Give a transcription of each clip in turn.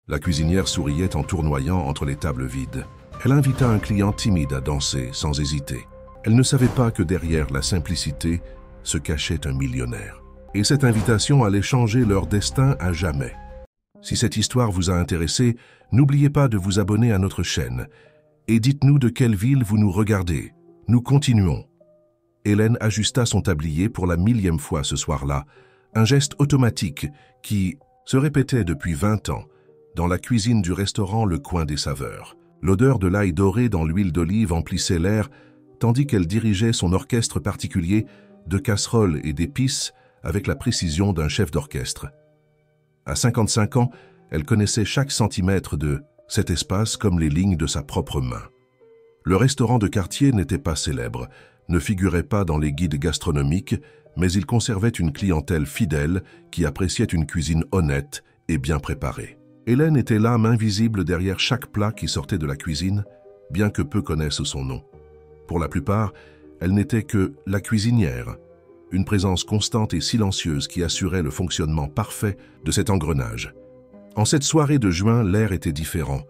La cuisinière souriait en tournoyant entre les tables vides. Elle invita un client timide à danser sans hésiter. Elle ne savait pas que derrière la simplicité se cachait un millionnaire. Et cette invitation allait changer leur destin à jamais. Si cette histoire vous a intéressé, n'oubliez pas de vous abonner à notre chaîne. Et dites-nous de quelle ville vous nous regardez. Nous continuons. Hélène ajusta son tablier pour la 1000e fois ce soir-là, un geste automatique qui se répétait depuis 20 ans dans la cuisine du restaurant Le Coin des Saveurs. L'odeur de l'ail doré dans l'huile d'olive emplissait l'air, tandis qu'elle dirigeait son orchestre particulier de casseroles et d'épices avec la précision d'un chef d'orchestre. À 55 ans, elle connaissait chaque centimètre de cet espace comme les lignes de sa propre main. Le restaurant de quartier n'était pas célèbre, ne figurait pas dans les guides gastronomiques, mais il conservait une clientèle fidèle qui appréciait une cuisine honnête et bien préparée. Hélène était l'âme invisible derrière chaque plat qui sortait de la cuisine, bien que peu connaissent son nom. Pour la plupart, elle n'était que la cuisinière, une présence constante et silencieuse qui assurait le fonctionnement parfait de cet engrenage. En cette soirée de juin, l'air était différent.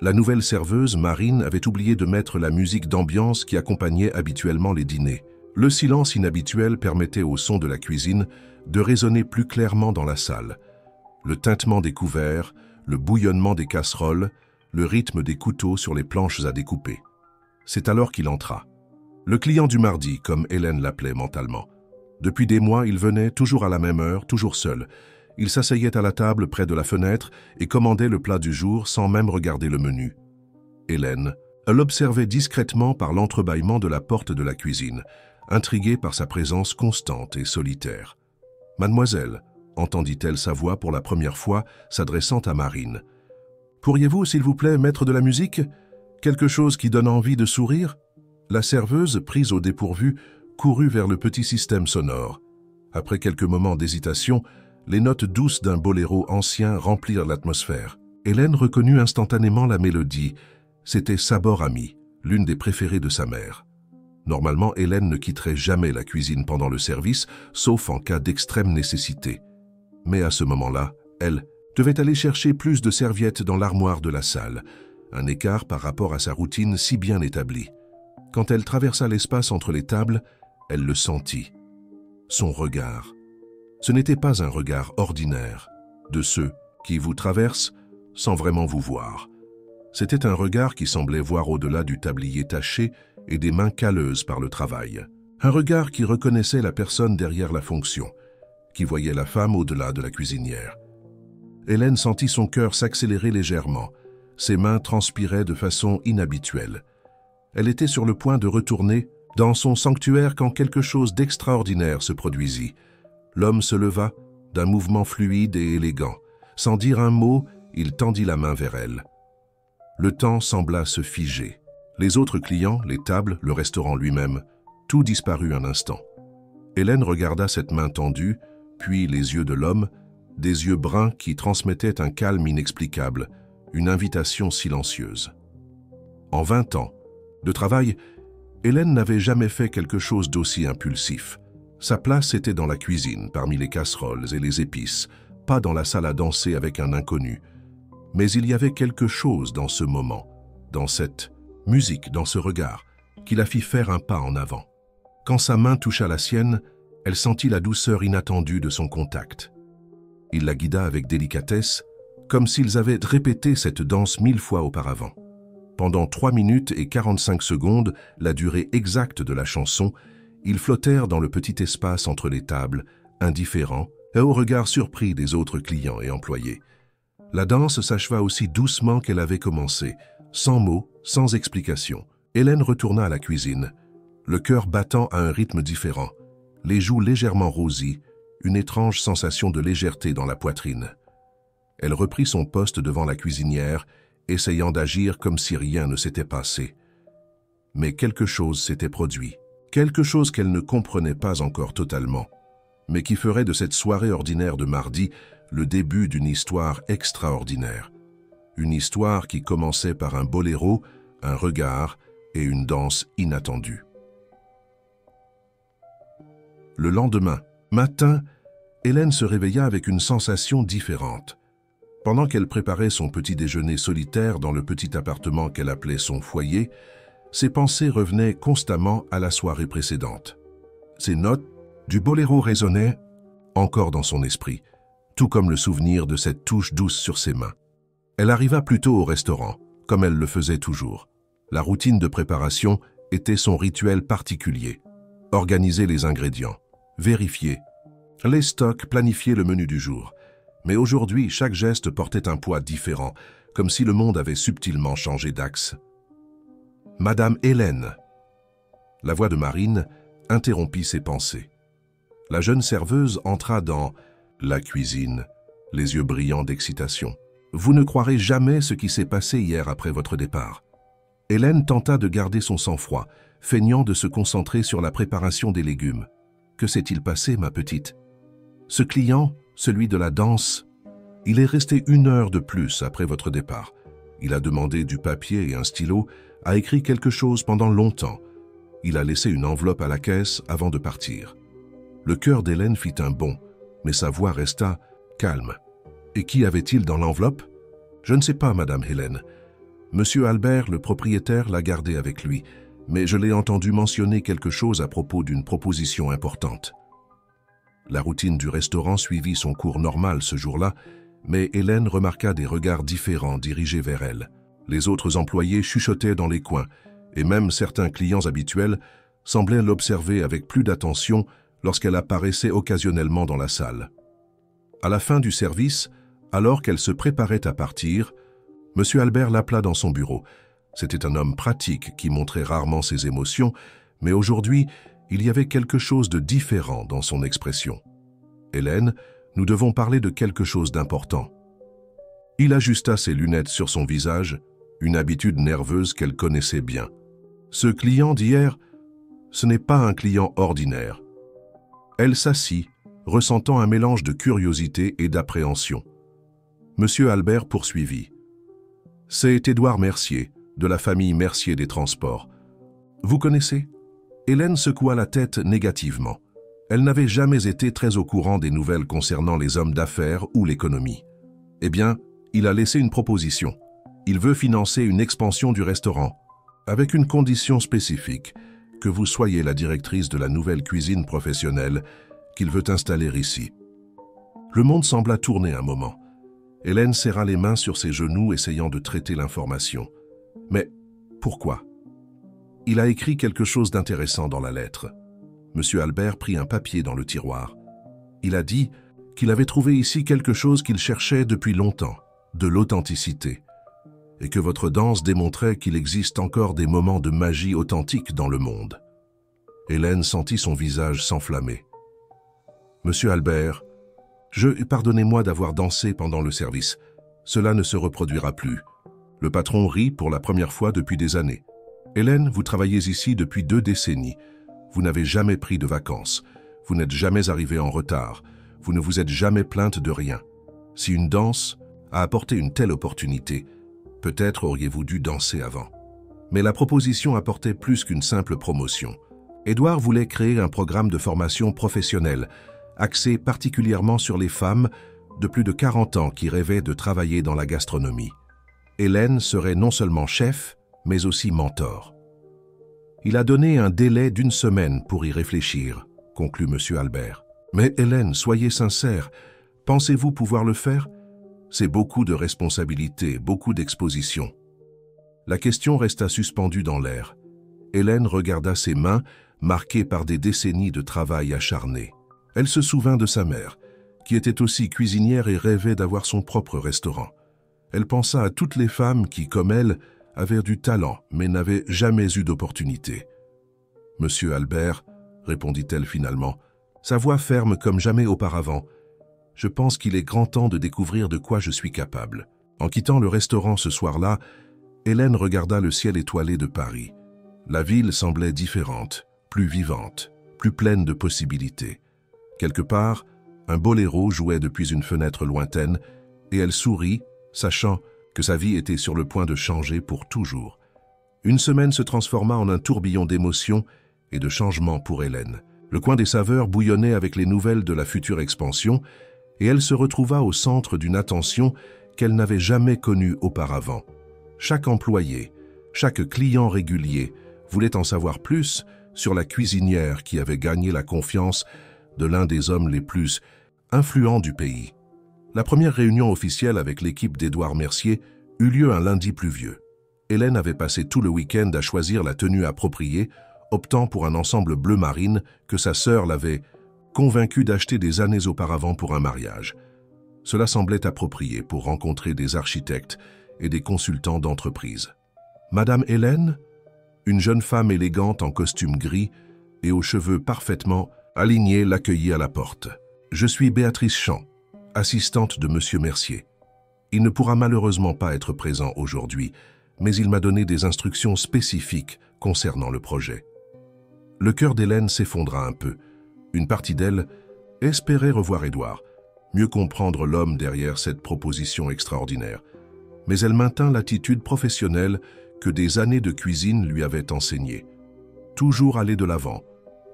La nouvelle serveuse, Marine, avait oublié de mettre la musique d'ambiance qui accompagnait habituellement les dîners. Le silence inhabituel permettait au son de la cuisine de résonner plus clairement dans la salle. Le tintement des couverts, le bouillonnement des casseroles, le rythme des couteaux sur les planches à découper. C'est alors qu'il entra. Le client du mardi, comme Hélène l'appelait mentalement. Depuis des mois, il venait toujours à la même heure, toujours seul. Il s'asseyait à la table près de la fenêtre et commandait le plat du jour sans même regarder le menu. Hélène, elle l'observait discrètement par l'entrebâillement de la porte de la cuisine, intriguée par sa présence constante et solitaire. « Mademoiselle », entendit-elle sa voix pour la première fois, s'adressant à Marine. « Pourriez-vous, s'il vous plaît, mettre de la musique? Quelque chose qui donne envie de sourire ?» La serveuse, prise au dépourvu, courut vers le petit système sonore. Après quelques moments d'hésitation, les notes douces d'un boléro ancien remplirent l'atmosphère. Hélène reconnut instantanément la mélodie. C'était Sabor Ami, l'une des préférées de sa mère. Normalement, Hélène ne quitterait jamais la cuisine pendant le service, sauf en cas d'extrême nécessité. Mais à ce moment-là, elle devait aller chercher plus de serviettes dans l'armoire de la salle, un écart par rapport à sa routine si bien établie. Quand elle traversa l'espace entre les tables, elle le sentit. Son regard. Ce n'était pas un regard ordinaire, de ceux qui vous traversent sans vraiment vous voir. C'était un regard qui semblait voir au-delà du tablier taché et des mains calleuses par le travail. Un regard qui reconnaissait la personne derrière la fonction, qui voyait la femme au-delà de la cuisinière. Hélène sentit son cœur s'accélérer légèrement. Ses mains transpiraient de façon inhabituelle. Elle était sur le point de retourner dans son sanctuaire quand quelque chose d'extraordinaire se produisit. L'homme se leva d'un mouvement fluide et élégant. Sans dire un mot, il tendit la main vers elle. Le temps sembla se figer. Les autres clients, les tables, le restaurant lui-même, tout disparut un instant. Hélène regarda cette main tendue, puis les yeux de l'homme, des yeux bruns qui transmettaient un calme inexplicable, une invitation silencieuse. En 20 ans de travail, Hélène n'avait jamais fait quelque chose d'aussi impulsif. Sa place était dans la cuisine, parmi les casseroles et les épices, pas dans la salle à danser avec un inconnu. Mais il y avait quelque chose dans ce moment, dans cette musique, dans ce regard, qui la fit faire un pas en avant. Quand sa main toucha la sienne, elle sentit la douceur inattendue de son contact. Il la guida avec délicatesse, comme s'ils avaient répété cette danse 1000 fois auparavant. Pendant 3 minutes et 45 secondes, la durée exacte de la chanson, ils flottèrent dans le petit espace entre les tables, indifférents et au regard surpris des autres clients et employés. La danse s'acheva aussi doucement qu'elle avait commencé, sans mots, sans explication. Hélène retourna à la cuisine, le cœur battant à un rythme différent, les joues légèrement rosies, une étrange sensation de légèreté dans la poitrine. Elle reprit son poste devant la cuisinière, essayant d'agir comme si rien ne s'était passé. Mais quelque chose s'était produit, quelque chose qu'elle ne comprenait pas encore totalement, mais qui ferait de cette soirée ordinaire de mardi le début d'une histoire extraordinaire. Une histoire qui commençait par un boléro, un regard et une danse inattendue. Le lendemain matin, Hélène se réveilla avec une sensation différente. Pendant qu'elle préparait son petit déjeuner solitaire dans le petit appartement qu'elle appelait son foyer, ses pensées revenaient constamment à la soirée précédente. Ses notes du boléro résonnaient encore dans son esprit, tout comme le souvenir de cette touche douce sur ses mains. Elle arriva plus tôt au restaurant, comme elle le faisait toujours. La routine de préparation était son rituel particulier. Organiser les ingrédients, vérifier les stocks, planifier le menu du jour. Mais aujourd'hui, chaque geste portait un poids différent, comme si le monde avait subtilement changé d'axe. « Madame Hélène !» La voix de Marine interrompit ses pensées. La jeune serveuse entra dans la cuisine, les yeux brillants d'excitation. « Vous ne croirez jamais ce qui s'est passé hier après votre départ. » Hélène tenta de garder son sang-froid, feignant de se concentrer sur la préparation des légumes. « Que s'est-il passé, ma petite ? Ce client, celui de la danse, il est resté 1 heure de plus après votre départ. Il a demandé du papier et un stylo, a écrit quelque chose pendant longtemps. Il a laissé une enveloppe à la caisse avant de partir. » Le cœur d'Hélène fit un bond, mais sa voix resta calme. « Et qui avait-il dans l'enveloppe ? » ?»« Je ne sais pas, Madame Hélène. Monsieur Albert, le propriétaire, l'a gardé avec lui, mais je l'ai entendu mentionner quelque chose à propos d'une proposition importante. » La routine du restaurant suivit son cours normal ce jour-là, mais Hélène remarqua des regards différents dirigés vers elle. Les autres employés chuchotaient dans les coins, et même certains clients habituels semblaient l'observer avec plus d'attention lorsqu'elle apparaissait occasionnellement dans la salle. À la fin du service, alors qu'elle se préparait à partir, M. Albert l'appela dans son bureau. C'était un homme pratique qui montrait rarement ses émotions, mais aujourd'hui, il y avait quelque chose de différent dans son expression. « Hélène, nous devons parler de quelque chose d'important. » Il ajusta ses lunettes sur son visage, une habitude nerveuse qu'elle connaissait bien. « Ce client d'hier, ce n'est pas un client ordinaire. » Elle s'assit, ressentant un mélange de curiosité et d'appréhension. M. Albert poursuivit. « C'est Édouard Mercier, de la famille Mercier des Transports. Vous connaissez ?» Hélène secoua la tête négativement. Elle n'avait jamais été très au courant des nouvelles concernant les hommes d'affaires ou l'économie. « Eh bien, il a laissé une proposition. Il veut financer une expansion du restaurant, avec une condition spécifique, que vous soyez la directrice de la nouvelle cuisine professionnelle qu'il veut installer ici. » Le monde sembla tourner un moment. Hélène serra les mains sur ses genoux, essayant de traiter l'information. Mais pourquoi ? Il a écrit quelque chose d'intéressant dans la lettre. M. Albert prit un papier dans le tiroir. Il a dit qu'il avait trouvé ici quelque chose qu'il cherchait depuis longtemps, de l'authenticité, et que votre danse démontrait qu'il existe encore des moments de magie authentique dans le monde. Hélène sentit son visage s'enflammer. « Monsieur Albert, pardonnez-moi d'avoir dansé pendant le service. Cela ne se reproduira plus. » Le patron rit pour la première fois depuis des années. « Hélène, vous travaillez ici depuis 2 décennies. Vous n'avez jamais pris de vacances. Vous n'êtes jamais arrivée en retard. Vous ne vous êtes jamais plainte de rien. Si une danse a apporté une telle opportunité, peut-être auriez-vous dû danser avant. » Mais la proposition apportait plus qu'une simple promotion. Édouard voulait créer un programme de formation professionnelle, axé particulièrement sur les femmes de plus de 40 ans qui rêvaient de travailler dans la gastronomie. Hélène serait non seulement chef, mais aussi mentor. Il a donné un délai d'1 semaine pour y réfléchir, conclut M. Albert. Mais Hélène, soyez sincère, pensez-vous pouvoir le faire? C'est beaucoup de responsabilités, beaucoup d'exposition. La question resta suspendue dans l'air. Hélène regarda ses mains, marquées par des décennies de travail acharné. Elle se souvint de sa mère, qui était aussi cuisinière et rêvait d'avoir son propre restaurant. Elle pensa à toutes les femmes qui, comme elle, avaient du talent, mais n'avaient jamais eu d'opportunité. « Monsieur Albert, » répondit-elle finalement, sa voix ferme comme jamais auparavant, « je pense qu'il est grand temps de découvrir de quoi je suis capable. » En quittant le restaurant ce soir-là, Hélène regarda le ciel étoilé de Paris. La ville semblait différente, plus vivante, plus pleine de possibilités. Quelque part, un boléro jouait depuis une fenêtre lointaine, et elle sourit, sachant que sa vie était sur le point de changer pour toujours. Une semaine se transforma en un tourbillon d'émotions et de changements pour Hélène. Le coin des saveurs bouillonnait avec les nouvelles de la future expansion, et elle se retrouva au centre d'une attention qu'elle n'avait jamais connu auparavant. Chaque employé, chaque client régulier voulait en savoir plus sur la cuisinière qui avait gagné la confiance de l'un des hommes les plus influents du pays. La première réunion officielle avec l'équipe d'Édouard Mercier eut lieu un lundi pluvieux. Hélène avait passé tout le week-end à choisir la tenue appropriée, optant pour un ensemble bleu marine que sa sœur l'avait convaincue d'acheter des années auparavant pour un mariage. Cela semblait approprié pour rencontrer des architectes et des consultants d'entreprise. Madame Hélène, une jeune femme élégante en costume gris et aux cheveux parfaitement alignés, l'accueillit à la porte. « Je suis Béatrice Champ, assistante de Monsieur Mercier. Il ne pourra malheureusement pas être présent aujourd'hui, mais il m'a donné des instructions spécifiques concernant le projet. » Le cœur d'Hélène s'effondra un peu. Une partie d'elle espérait revoir Édouard, mieux comprendre l'homme derrière cette proposition extraordinaire. Mais elle maintint l'attitude professionnelle que des années de cuisine lui avaient enseignée. Toujours aller de l'avant,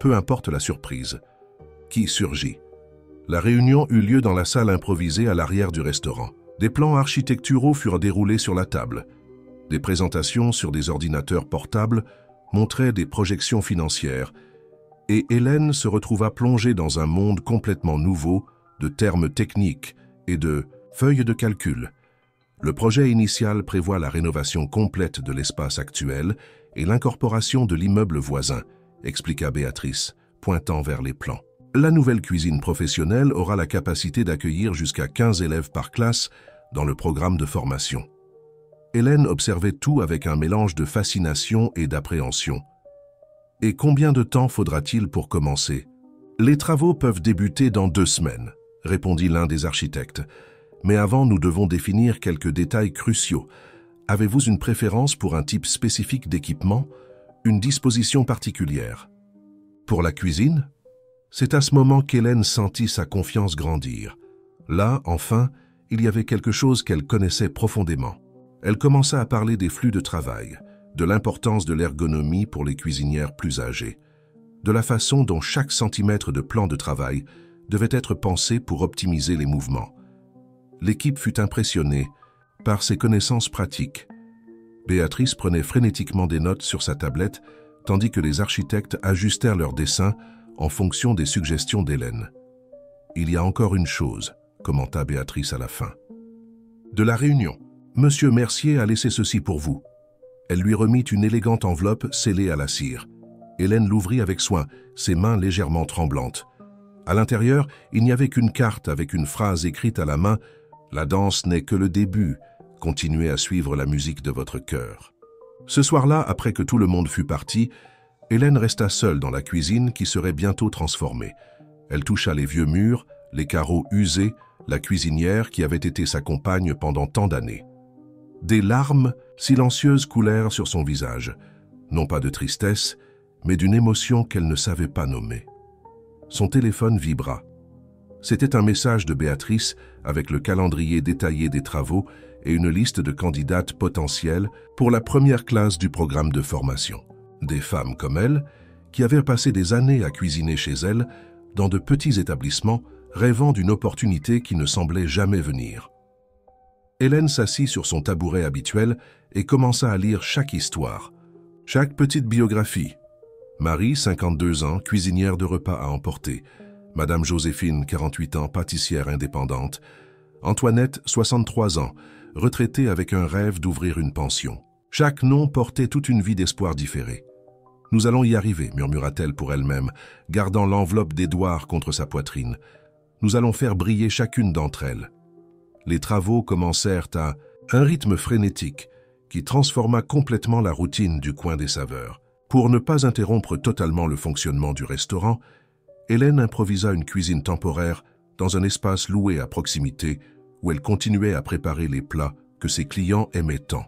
peu importe la surprise. Qui surgit? La réunion eut lieu dans la salle improvisée à l'arrière du restaurant. Des plans architecturaux furent déroulés sur la table. Des présentations sur des ordinateurs portables montraient des projections financières, et Hélène se retrouva plongée dans un monde complètement nouveau de termes techniques et de feuilles de calcul. Le projet initial prévoit la rénovation complète de l'espace actuel et l'incorporation de l'immeuble voisin, expliqua Béatrice, pointant vers les plans. La nouvelle cuisine professionnelle aura la capacité d'accueillir jusqu'à 15 élèves par classe dans le programme de formation. Hélène observait tout avec un mélange de fascination et d'appréhension. « Et combien de temps faudra-t-il pour commencer ?»« Les travaux peuvent débuter dans 2 semaines, » répondit l'un des architectes. « Mais avant, nous devons définir quelques détails cruciaux. Avez-vous une préférence pour un type spécifique d'équipement, une disposition particulière ?»« Pour la cuisine ?» C'est à ce moment qu'Hélène sentit sa confiance grandir. Là, enfin, il y avait quelque chose qu'elle connaissait profondément. Elle commença à parler des flux de travail, de l'importance de l'ergonomie pour les cuisinières plus âgées, de la façon dont chaque centimètre de plan de travail devait être pensé pour optimiser les mouvements. L'équipe fut impressionnée par ses connaissances pratiques. Béatrice prenait frénétiquement des notes sur sa tablette, tandis que les architectes ajustèrent leurs dessins en fonction des suggestions d'Hélène. « Il y a encore une chose, » commenta Béatrice à la fin. De la réunion. « Monsieur Mercier a laissé ceci pour vous. » Elle lui remit une élégante enveloppe scellée à la cire. Hélène l'ouvrit avec soin, ses mains légèrement tremblantes. À l'intérieur, il n'y avait qu'une carte avec une phrase écrite à la main « La danse n'est que le début. Continuez à suivre la musique de votre cœur. » Ce soir-là, après que tout le monde fut parti, Hélène resta seule dans la cuisine qui serait bientôt transformée. Elle toucha les vieux murs, les carreaux usés, la cuisinière qui avait été sa compagne pendant tant d'années. Des larmes silencieuses coulèrent sur son visage, non pas de tristesse, mais d'une émotion qu'elle ne savait pas nommer. Son téléphone vibra. C'était un message de Béatrice avec le calendrier détaillé des travaux et une liste de candidates potentielles pour la première classe du programme de formation. Des femmes comme elle, qui avaient passé des années à cuisiner chez elles, dans de petits établissements, rêvant d'une opportunité qui ne semblait jamais venir. Hélène s'assit sur son tabouret habituel et commença à lire chaque histoire, chaque petite biographie. Marie, 52 ans, cuisinière de repas à emporter. Madame Joséphine, 48 ans, pâtissière indépendante. Antoinette, 63 ans, retraitée avec un rêve d'ouvrir une pension. Chaque nom portait toute une vie d'espoir différé. « Nous allons y arriver », murmura-t-elle pour elle-même, gardant l'enveloppe d'Édouard contre sa poitrine. « Nous allons faire briller chacune d'entre elles. » Les travaux commencèrent à un rythme frénétique qui transforma complètement la routine du coin des saveurs. Pour ne pas interrompre totalement le fonctionnement du restaurant, Hélène improvisa une cuisine temporaire dans un espace loué à proximité où elle continuait à préparer les plats que ses clients aimaient tant.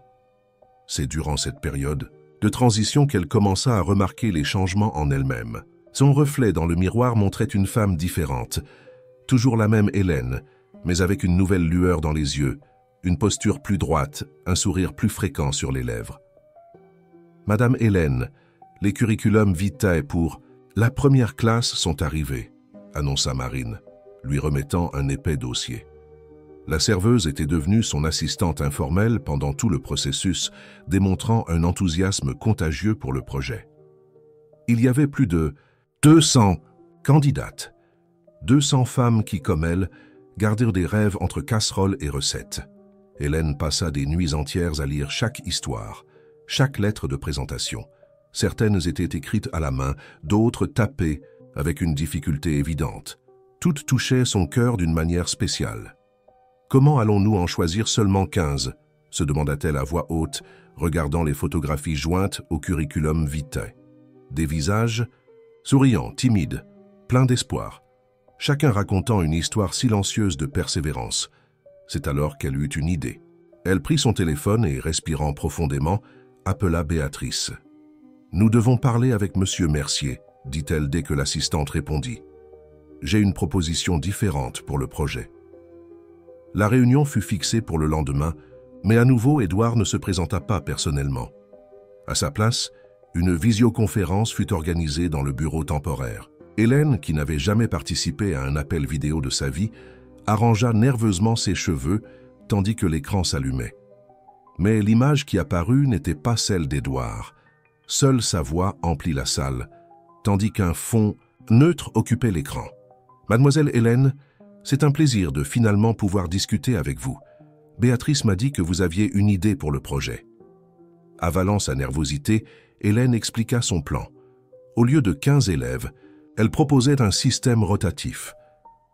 C'est durant cette période de transition qu'elle commença à remarquer les changements en elle-même. Son reflet dans le miroir montrait une femme différente, toujours la même Hélène, mais avec une nouvelle lueur dans les yeux, une posture plus droite, un sourire plus fréquent sur les lèvres. « Madame Hélène, les curriculums vitae pour la première classe sont arrivés, » annonça Marine, lui remettant un épais dossier. La serveuse était devenue son assistante informelle pendant tout le processus, démontrant un enthousiasme contagieux pour le projet. Il y avait plus de 200 candidates, 200 femmes qui, comme elle, gardaient des rêves entre casseroles et recettes. Hélène passa des nuits entières à lire chaque histoire, chaque lettre de présentation. Certaines étaient écrites à la main, d'autres tapées avec une difficulté évidente. Toutes touchaient son cœur d'une manière spéciale. « Comment allons-nous en choisir seulement 15 ?» se demanda-t-elle à voix haute, regardant les photographies jointes au curriculum vitae. Des visages souriants, timides, pleins d'espoir, chacun racontant une histoire silencieuse de persévérance. C'est alors qu'elle eut une idée. Elle prit son téléphone et, respirant profondément, appela Béatrice. « Nous devons parler avec Monsieur Mercier », dit-elle dès que l'assistante répondit. « J'ai une proposition différente pour le projet. » La réunion fut fixée pour le lendemain, mais à nouveau Édouard ne se présenta pas personnellement. À sa place, une visioconférence fut organisée dans le bureau temporaire. Hélène, qui n'avait jamais participé à un appel vidéo de sa vie, arrangea nerveusement ses cheveux tandis que l'écran s'allumait. Mais l'image qui apparut n'était pas celle d'Édouard. Seule sa voix emplit la salle, tandis qu'un fond neutre occupait l'écran. « Mademoiselle Hélène, c'est un plaisir de finalement pouvoir discuter avec vous. Béatrice m'a dit que vous aviez une idée pour le projet. » Avalant sa nervosité, Hélène expliqua son plan. Au lieu de 15 élèves, elle proposait un système rotatif.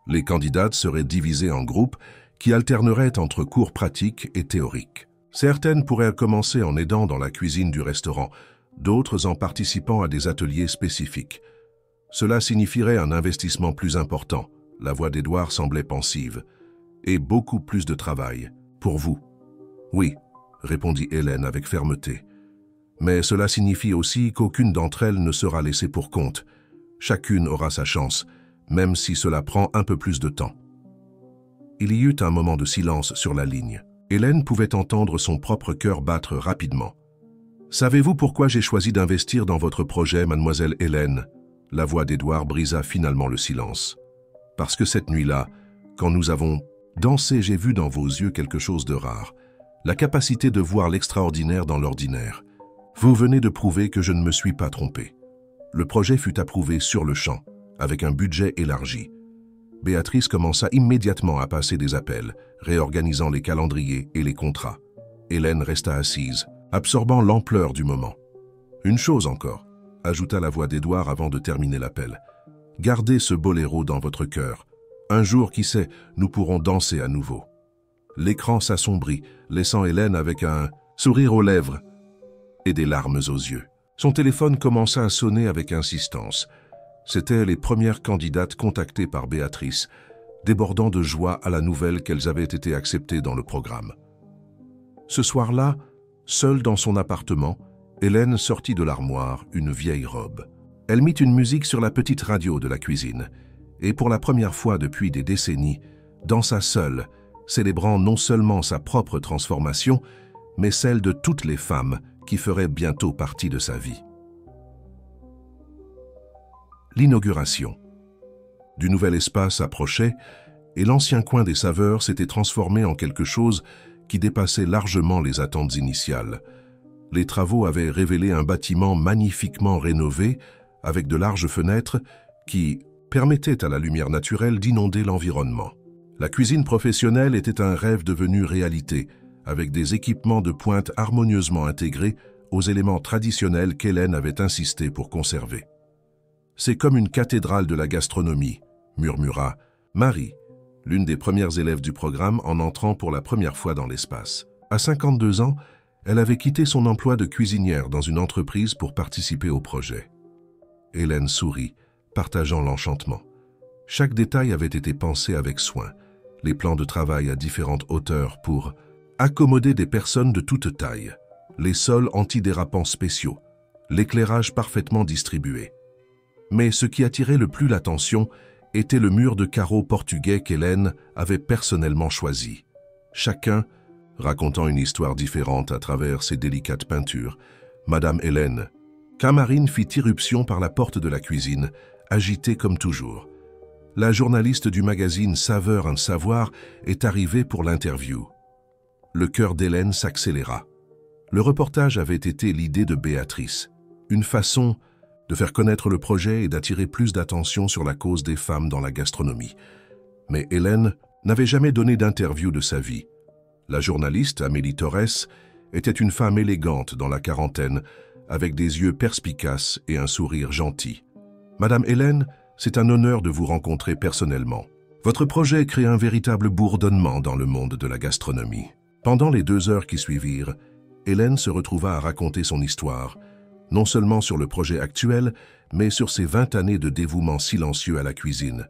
Les candidates seraient divisées en groupes qui alterneraient entre cours pratiques et théoriques. Certaines pourraient commencer en aidant dans la cuisine du restaurant, d'autres en participant à des ateliers spécifiques. Cela signifierait un investissement plus important, la voix d'Édouard semblait pensive, et beaucoup plus de travail, pour vous. Oui, répondit Hélène avec fermeté. Mais cela signifie aussi qu'aucune d'entre elles ne sera laissée pour compte. Chacune aura sa chance, même si cela prend un peu plus de temps. Il y eut un moment de silence sur la ligne. Hélène pouvait entendre son propre cœur battre rapidement. « Savez-vous pourquoi j'ai choisi d'investir dans votre projet, mademoiselle Hélène ?» La voix d'Édouard brisa finalement le silence. « Parce que cette nuit-là, quand nous avons dansé, j'ai vu dans vos yeux quelque chose de rare, la capacité de voir l'extraordinaire dans l'ordinaire. Vous venez de prouver que je ne me suis pas trompé. » Le projet fut approuvé sur le champ, avec un budget élargi. Béatrice commença immédiatement à passer des appels, réorganisant les calendriers et les contrats. Hélène resta assise, absorbant l'ampleur du moment. « Une chose encore, » ajouta la voix d'Édouard avant de terminer l'appel. « Gardez ce boléro dans votre cœur. Un jour, qui sait, nous pourrons danser à nouveau. » L'écran s'assombrit, laissant Hélène avec un sourire aux lèvres et des larmes aux yeux. Son téléphone commença à sonner avec insistance. C'étaient les premières candidates contactées par Béatrice, débordant de joie à la nouvelle qu'elles avaient été acceptées dans le programme. Ce soir-là, seule dans son appartement, Hélène sortit de l'armoire une vieille robe. Elle mit une musique sur la petite radio de la cuisine et pour la première fois depuis des décennies, dansa seule, célébrant non seulement sa propre transformation, mais celle de toutes les femmes qui feraient bientôt partie de sa vie. L'inauguration. Du nouvel espace approchait et l'ancien coin des saveurs s'était transformé en quelque chose qui dépassait largement les attentes initiales. Les travaux avaient révélé un bâtiment magnifiquement rénové avec de larges fenêtres qui permettaient à la lumière naturelle d'inonder l'environnement. La cuisine professionnelle était un rêve devenu réalité, avec des équipements de pointe harmonieusement intégrés aux éléments traditionnels qu'Hélène avait insisté pour conserver. « C'est comme une cathédrale de la gastronomie », murmura Marie, l'une des premières élèves du programme en entrant pour la première fois dans l'espace. À 52 ans, elle avait quitté son emploi de cuisinière dans une entreprise pour participer au projet. Hélène sourit, partageant l'enchantement. Chaque détail avait été pensé avec soin, les plans de travail à différentes hauteurs pour accommoder des personnes de toute taille, les sols antidérapants spéciaux, l'éclairage parfaitement distribué. Mais ce qui attirait le plus l'attention était le mur de carreaux portugais qu'Hélène avait personnellement choisi. Chacun racontant une histoire différente à travers ses délicates peintures. Madame Hélène, Camarine fit irruption par la porte de la cuisine, agitée comme toujours. la journaliste du magazine Saveur un savoir est arrivée pour l'interview. Le cœur d'Hélène s'accéléra. Le reportage avait été l'idée de Béatrice, une façon de faire connaître le projet et d'attirer plus d'attention sur la cause des femmes dans la gastronomie. Mais Hélène n'avait jamais donné d'interview de sa vie. La journaliste, Amélie Torres, était une femme élégante dans la quarantaine, avec des yeux perspicaces et un sourire gentil. « Madame Hélène, c'est un honneur de vous rencontrer personnellement. Votre projet crée un véritable bourdonnement dans le monde de la gastronomie. » Pendant les 2 heures qui suivirent, Hélène se retrouva à raconter son histoire, non seulement sur le projet actuel, mais sur ses 20 années de dévouement silencieux à la cuisine.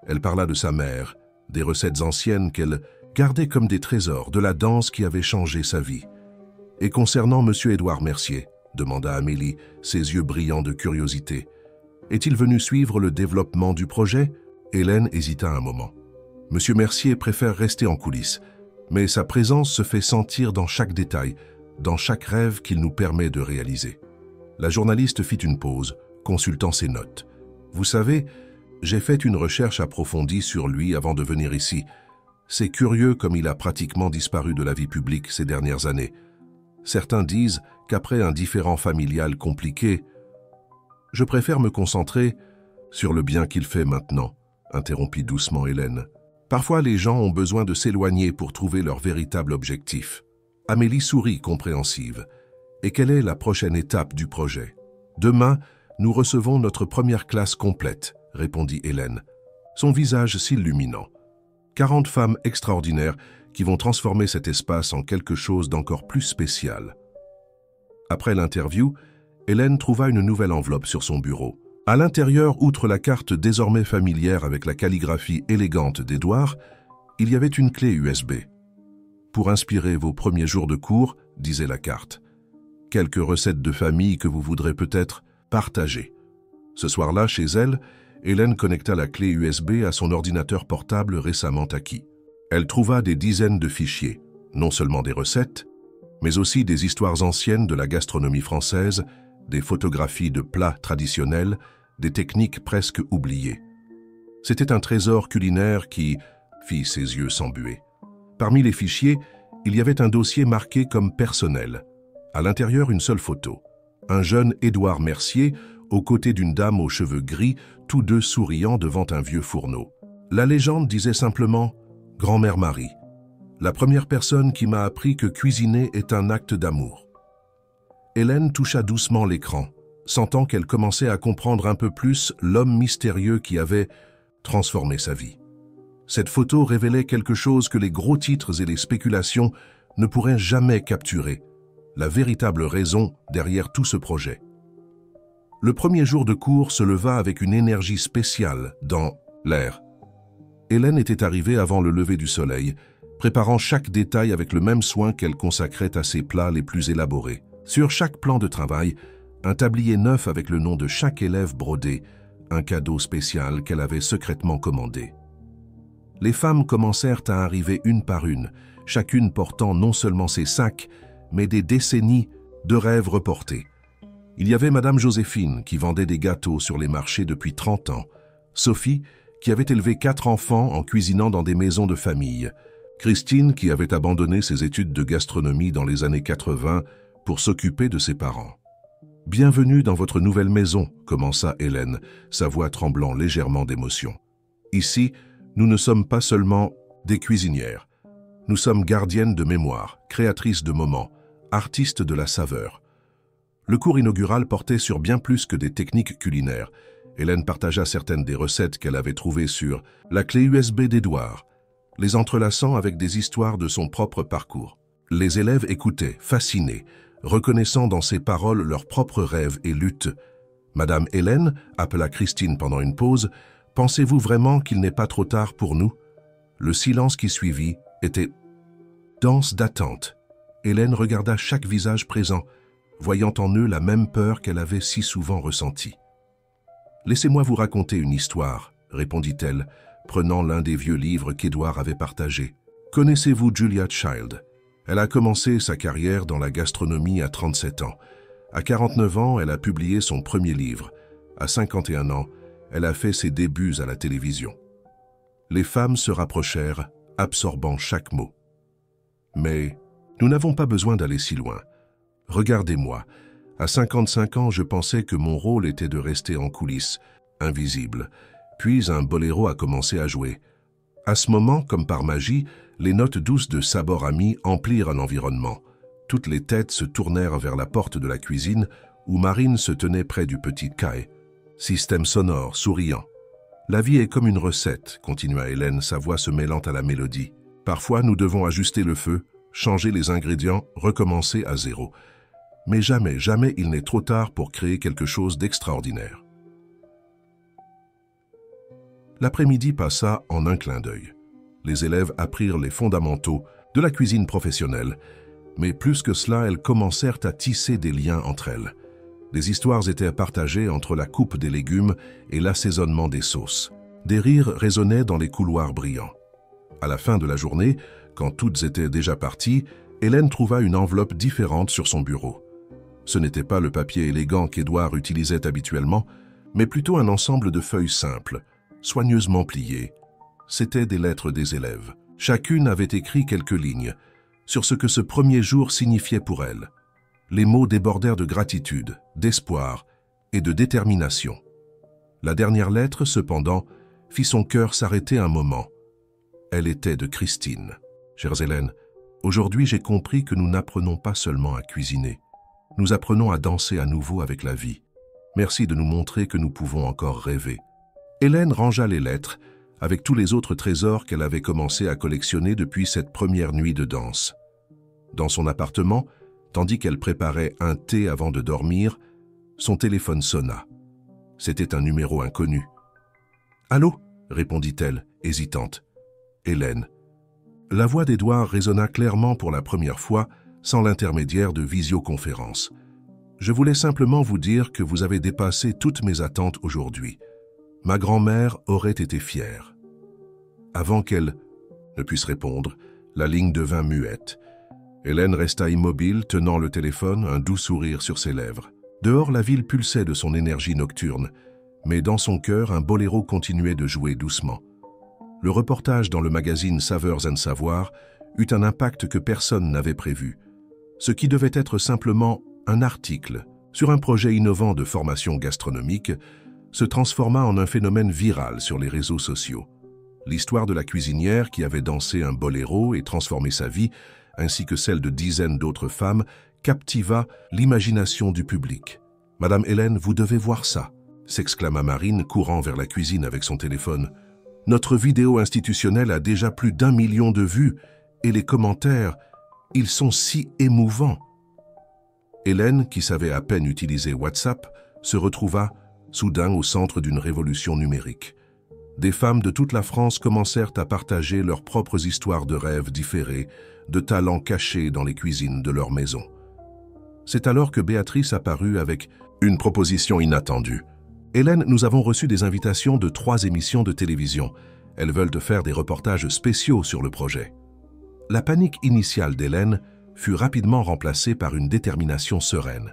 Elle parla de sa mère, des recettes anciennes qu'elle gardait comme des trésors, de la danse qui avait changé sa vie. « Et concernant M. Édouard Mercier ?» demanda Amélie, ses yeux brillants de curiosité. « Est-il venu suivre le développement du projet ?» Hélène hésita un moment. « M. Mercier préfère rester en coulisses, mais sa présence se fait sentir dans chaque détail, dans chaque rêve qu'il nous permet de réaliser. » La journaliste fit une pause, consultant ses notes. « Vous savez, j'ai fait une recherche approfondie sur lui avant de venir ici. C'est curieux comme il a pratiquement disparu de la vie publique ces dernières années. Certains disent qu'après un différend familial compliqué, je préfère me concentrer sur le bien qu'il fait maintenant, interrompit doucement Hélène. Parfois, les gens ont besoin de s'éloigner pour trouver leur véritable objectif. Amélie sourit compréhensive. Et quelle est la prochaine étape du projet? Demain, nous recevons notre première classe complète, répondit Hélène, son visage s'illuminant. 40 femmes extraordinaires qui vont transformer cet espace en quelque chose d'encore plus spécial. Après l'interview, Hélène trouva une nouvelle enveloppe sur son bureau. À l'intérieur, outre la carte désormais familière avec la calligraphie élégante d'Édouard, il y avait une clé USB. Pour inspirer vos premiers jours de cours, disait la carte. Quelques recettes de famille que vous voudrez peut-être partager. Ce soir-là, chez elle, Hélène connecta la clé USB à son ordinateur portable récemment acquis. Elle trouva des dizaines de fichiers, non seulement des recettes, mais aussi des histoires anciennes de la gastronomie française, des photographies de plats traditionnels, des techniques presque oubliées. C'était un trésor culinaire qui fit ses yeux s'embuer. Parmi les fichiers, il y avait un dossier marqué comme personnel. À l'intérieur, une seule photo. Un jeune Édouard Mercier, aux côtés d'une dame aux cheveux gris, tous deux souriant devant un vieux fourneau. La légende disait simplement « Grand-mère Marie », la première personne qui m'a appris que cuisiner est un acte d'amour. Hélène toucha doucement l'écran, sentant qu'elle commençait à comprendre un peu plus l'homme mystérieux qui avait transformé sa vie. Cette photo révélait quelque chose que les gros titres et les spéculations ne pourraient jamais capturer, la véritable raison derrière tout ce projet. Le premier jour de cours se leva avec une énergie spéciale dans l'air. Hélène était arrivée avant le lever du soleil, préparant chaque détail avec le même soin qu'elle consacrait à ses plats les plus élaborés. Sur chaque plan de travail, un tablier neuf avec le nom de chaque élève brodé, un cadeau spécial qu'elle avait secrètement commandé. Les femmes commencèrent à arriver une par une, chacune portant non seulement ses sacs, mais des décennies de rêves reportés. Il y avait Madame Joséphine qui vendait des gâteaux sur les marchés depuis 30 ans, Sophie qui avait élevé 4 enfants en cuisinant dans des maisons de famille, Christine qui avait abandonné ses études de gastronomie dans les années 80 pour s'occuper de ses parents. « Bienvenue dans votre nouvelle maison », commença Hélène, sa voix tremblant légèrement d'émotion. « Ici, nous ne sommes pas seulement des cuisinières. Nous sommes gardiennes de mémoire, créatrices de moments, artistes de la saveur. » Le cours inaugural portait sur bien plus que des techniques culinaires. Hélène partagea certaines des recettes qu'elle avait trouvées sur la clé USB d'Édouard, les entrelaçant avec des histoires de son propre parcours. Les élèves écoutaient, fascinés, reconnaissant dans ses paroles leurs propres rêves et luttes. « Madame Hélène, » appela Christine pendant une pause, « pensez-vous vraiment qu'il n'est pas trop tard pour nous ?» Le silence qui suivit était dense d'attente. Hélène regarda chaque visage présent, voyant en eux la même peur qu'elle avait si souvent ressentie. « Laissez-moi vous raconter une histoire, » répondit-elle, prenant l'un des vieux livres qu'Édouard avait partagé. « Connaissez-vous Julia Child ? Elle a commencé sa carrière dans la gastronomie à 37 ans. À 49 ans, elle a publié son premier livre. À 51 ans, elle a fait ses débuts à la télévision. Les femmes se rapprochèrent, absorbant chaque mot. Mais nous n'avons pas besoin d'aller si loin. Regardez-moi. À 55 ans, je pensais que mon rôle était de rester en coulisses, invisible. Puis un boléro a commencé à jouer. À ce moment, comme par magie, les notes douces de Sabor Ami emplirent l'environnement. Toutes les têtes se tournèrent vers la porte de la cuisine où Marine se tenait près du petit Kai. Système sonore, souriant. La vie est comme une recette, continua Hélène, sa voix se mêlant à la mélodie. Parfois, nous devons ajuster le feu, changer les ingrédients, recommencer à zéro. Mais jamais, jamais il n'est trop tard pour créer quelque chose d'extraordinaire. L'après-midi passa en un clin d'œil. Les élèves apprirent les fondamentaux de la cuisine professionnelle, mais plus que cela, elles commencèrent à tisser des liens entre elles. Des histoires étaient partagées entre la coupe des légumes et l'assaisonnement des sauces. Des rires résonnaient dans les couloirs brillants. À la fin de la journée, quand toutes étaient déjà parties, Hélène trouva une enveloppe différente sur son bureau. Ce n'était pas le papier élégant qu'Édouard utilisait habituellement, mais plutôt un ensemble de feuilles simples, soigneusement pliées. C'étaient des lettres des élèves. Chacune avait écrit quelques lignes sur ce que ce premier jour signifiait pour elle. Les mots débordèrent de gratitude, d'espoir et de détermination. La dernière lettre, cependant, fit son cœur s'arrêter un moment. Elle était de Christine. « Chère Hélène, aujourd'hui j'ai compris que nous n'apprenons pas seulement à cuisiner. Nous apprenons à danser à nouveau avec la vie. Merci de nous montrer que nous pouvons encore rêver. » Hélène rangea les lettres avec tous les autres trésors qu'elle avait commencé à collectionner depuis cette première nuit de danse. Dans son appartement, tandis qu'elle préparait un thé avant de dormir, son téléphone sonna. C'était un numéro inconnu. « Allô ?» répondit-elle, hésitante. « Hélène. » La voix d'Édouard résonna clairement pour la première fois, sans l'intermédiaire de visioconférence. « Je voulais simplement vous dire que vous avez dépassé toutes mes attentes aujourd'hui. Ma grand-mère aurait été fière. » Avant qu'elle ne puisse répondre, la ligne devint muette. Hélène resta immobile, tenant le téléphone, un doux sourire sur ses lèvres. Dehors, la ville pulsait de son énergie nocturne, mais dans son cœur, un boléro continuait de jouer doucement. Le reportage dans le magazine Saveurs and Savoirs eut un impact que personne n'avait prévu. Ce qui devait être simplement un article sur un projet innovant de formation gastronomique se transforma en un phénomène viral sur les réseaux sociaux. L'histoire de la cuisinière qui avait dansé un boléro et transformé sa vie, ainsi que celle de dizaines d'autres femmes, captiva l'imagination du public. « Madame Hélène, vous devez voir ça !» s'exclama Marine, courant vers la cuisine avec son téléphone. « Notre vidéo institutionnelle a déjà plus d'1 million de vues, et les commentaires, ils sont si émouvants. » Hélène, qui savait à peine utiliser WhatsApp, se retrouva soudain au centre d'une révolution numérique. Des femmes de toute la France commencèrent à partager leurs propres histoires de rêves différés, de talents cachés dans les cuisines de leur maison. C'est alors que Béatrice apparut avec une proposition inattendue. « Hélène, nous avons reçu des invitations de 3 émissions de télévision. Elles veulent te faire des reportages spéciaux sur le projet. » La panique initiale d'Hélène fut rapidement remplacée par une détermination sereine.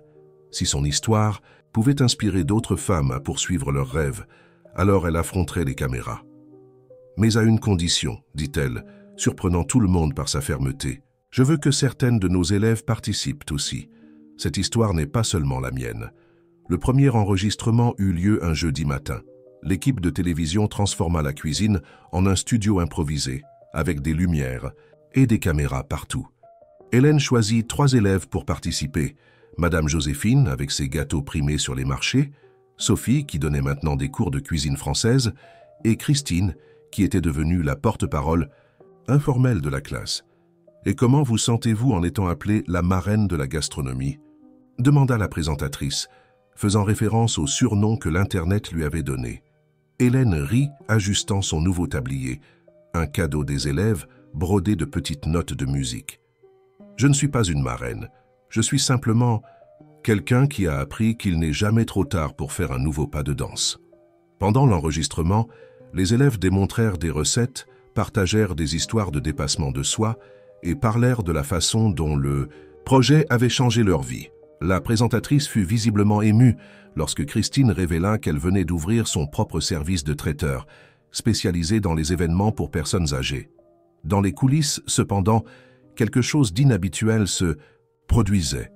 Si son histoire pouvait inspirer d'autres femmes à poursuivre leurs rêves, alors elle affronterait les caméras. « Mais à une condition, dit-elle, surprenant tout le monde par sa fermeté. Je veux que certaines de nos élèves participent aussi. Cette histoire n'est pas seulement la mienne. » Le premier enregistrement eut lieu un jeudi matin. L'équipe de télévision transforma la cuisine en un studio improvisé, avec des lumières et des caméras partout. Hélène choisit 3 élèves pour participer. Madame Joséphine, avec ses gâteaux primés sur les marchés, Sophie, qui donnait maintenant des cours de cuisine française, et Christine, qui était devenue la porte-parole informelle de la classe. « Et comment vous sentez-vous en étant appelée la marraine de la gastronomie ?» demanda la présentatrice, faisant référence au surnom que l'Internet lui avait donné. Hélène rit, ajustant son nouveau tablier, un cadeau des élèves brodé de petites notes de musique. « Je ne suis pas une marraine, je suis simplement quelqu'un qui a appris qu'il n'est jamais trop tard pour faire un nouveau pas de danse. » Pendant l'enregistrement, les élèves démontrèrent des recettes, partagèrent des histoires de dépassement de soi et parlèrent de la façon dont le projet avait changé leur vie. La présentatrice fut visiblement émue lorsque Christine révéla qu'elle venait d'ouvrir son propre service de traiteur spécialisé dans les événements pour personnes âgées. Dans les coulisses, cependant, quelque chose d'inhabituel se produisait.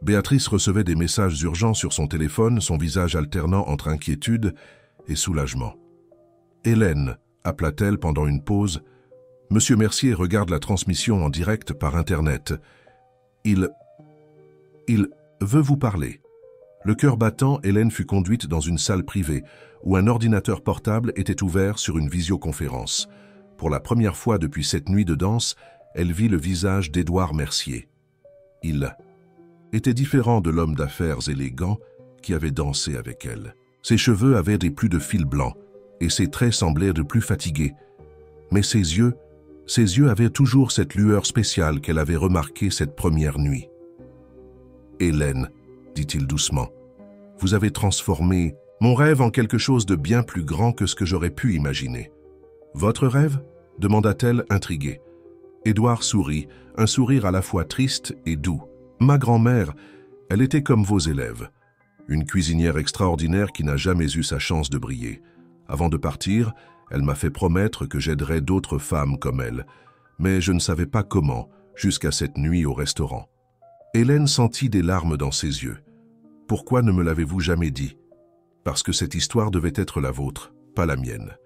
Béatrice recevait des messages urgents sur son téléphone, son visage alternant entre inquiétude et soulagement. « Hélène », appela-t-elle pendant une pause. « Monsieur Mercier regarde la transmission en direct par Internet. Il veut vous parler. » Le cœur battant, Hélène fut conduite dans une salle privée où un ordinateur portable était ouvert sur une visioconférence. Pour la première fois depuis cette nuit de danse, elle vit le visage d'Édouard Mercier. Il était différent de l'homme d'affaires élégant qui avait dansé avec elle. Ses cheveux avaient des plis de fil blanc et ses traits semblaient de plus fatigués. Mais ses yeux avaient toujours cette lueur spéciale qu'elle avait remarquée cette première nuit. « Hélène, dit-il doucement, vous avez transformé mon rêve en quelque chose de bien plus grand que ce que j'aurais pu imaginer. »« Votre rêve » demanda-t-elle intriguée. Édouard sourit, un sourire à la fois triste et doux. « Ma grand-mère, elle était comme vos élèves. Une cuisinière extraordinaire qui n'a jamais eu sa chance de briller. Avant de partir, elle m'a fait promettre que j'aiderais d'autres femmes comme elle. Mais je ne savais pas comment, jusqu'à cette nuit au restaurant. » Hélène sentit des larmes dans ses yeux. « Pourquoi ne me l'avez-vous jamais dit ?»« Parce que cette histoire devait être la vôtre, pas la mienne.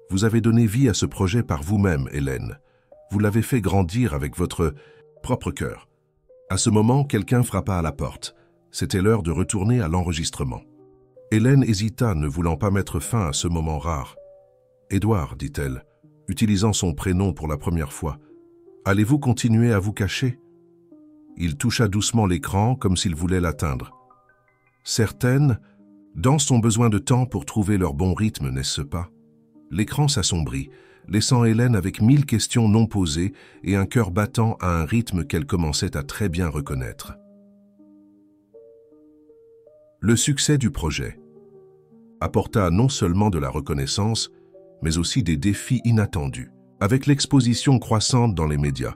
Vous avez donné vie à ce projet par vous-même, Hélène. Vous l'avez fait grandir avec votre propre cœur. » À ce moment, quelqu'un frappa à la porte. C'était l'heure de retourner à l'enregistrement. Hélène hésita, ne voulant pas mettre fin à ce moment rare. « Édouard, dit-elle, utilisant son prénom pour la première fois, allez-vous continuer à vous cacher ?» Il toucha doucement l'écran comme s'il voulait l'atteindre. Certaines dansent ont besoin de temps pour trouver leur bon rythme, n'est-ce pas? L'écran s'assombrit, laissant Hélène avec 1000 questions non posées et un cœur battant à un rythme qu'elle commençait à très bien reconnaître. Le succès du projet apporta non seulement de la reconnaissance, mais aussi des défis inattendus. Avec l'exposition croissante dans les médias,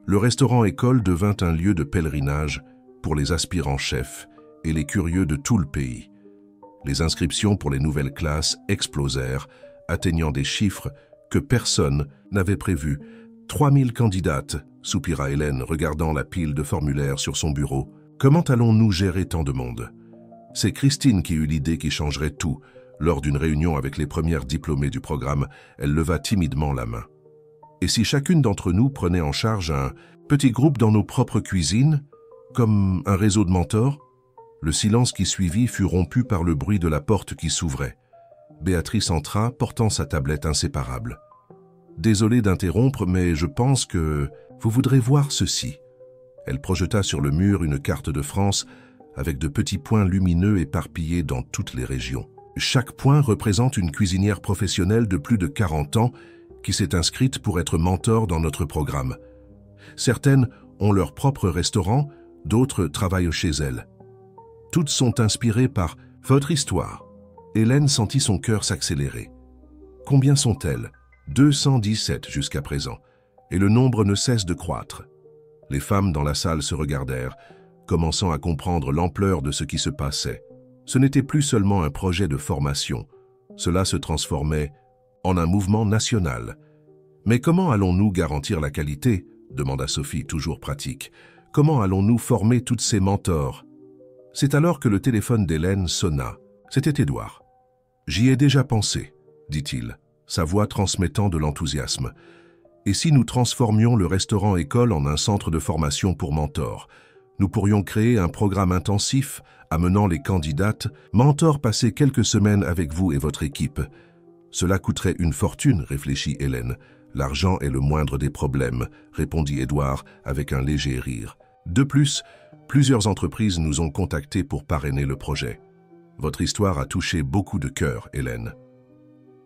le restaurant-école devint un lieu de pèlerinage pour les aspirants chefs et les curieux de tout le pays. Les inscriptions pour les nouvelles classes explosèrent, atteignant des chiffres que personne n'avait prévus. 3000 candidates, soupira Hélène, regardant la pile de formulaires sur son bureau. Comment allons-nous gérer tant de monde? C'est Christine qui eut l'idée qui changerait tout. Lors d'une réunion avec les premières diplômées du programme, elle leva timidement la main. Et si chacune d'entre nous prenait en charge un petit groupe dans nos propres cuisines, comme un réseau de mentors? Le silence qui suivit fut rompu par le bruit de la porte qui s'ouvrait. Béatrice entra, portant sa tablette inséparable. « Désolée d'interrompre, mais je pense que vous voudrez voir ceci. » Elle projeta sur le mur une carte de France avec de petits points lumineux éparpillés dans toutes les régions. Chaque point représente une cuisinière professionnelle de plus de 40 ans qui s'est inscrite pour être mentor dans notre programme. Certaines ont leur propre restaurant, d'autres travaillent chez elles. Toutes sont inspirées par votre histoire. Hélène sentit son cœur s'accélérer. Combien sont-elles? 217 jusqu'à présent, et le nombre ne cesse de croître. Les femmes dans la salle se regardèrent, commençant à comprendre l'ampleur de ce qui se passait. Ce n'était plus seulement un projet de formation, cela se transformait en un mouvement national. « Mais comment allons-nous garantir la qualité ?» demanda Sophie, toujours pratique. « Comment allons-nous former toutes ces mentors ?» C'est alors que le téléphone d'Hélène sonna. C'était Édouard. « J'y ai déjà pensé, » dit-il, sa voix transmettant de l'enthousiasme. « Et si nous transformions le restaurant-école en un centre de formation pour mentors? Nous pourrions créer un programme intensif amenant les candidates, mentors passer quelques semaines avec vous et votre équipe. Cela coûterait une fortune, réfléchit Hélène. L'argent est le moindre des problèmes, répondit Édouard avec un léger rire. De plus, plusieurs entreprises nous ont contactés pour parrainer le projet. Votre histoire a touché beaucoup de cœurs, Hélène.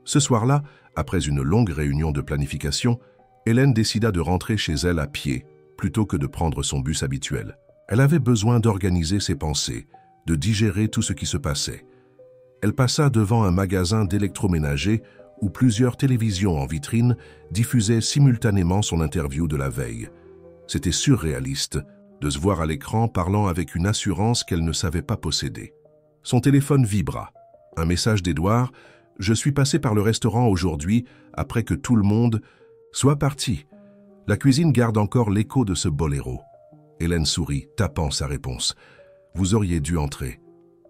Ce soir-là, après une longue réunion de planification, Hélène décida de rentrer chez elle à pied, plutôt que de prendre son bus habituel. Elle avait besoin d'organiser ses pensées, de digérer tout ce qui se passait. Elle passa devant un magasin d'électroménager où plusieurs télévisions en vitrine diffusaient simultanément son interview de la veille. C'était surréaliste de se voir à l'écran parlant avec une assurance qu'elle ne savait pas posséder. Son téléphone vibra. Un message d'Édouard. « Je suis passé par le restaurant aujourd'hui, après que tout le monde soit parti. La cuisine garde encore l'écho de ce boléro. Hélène sourit, tapant sa réponse. Vous auriez dû entrer.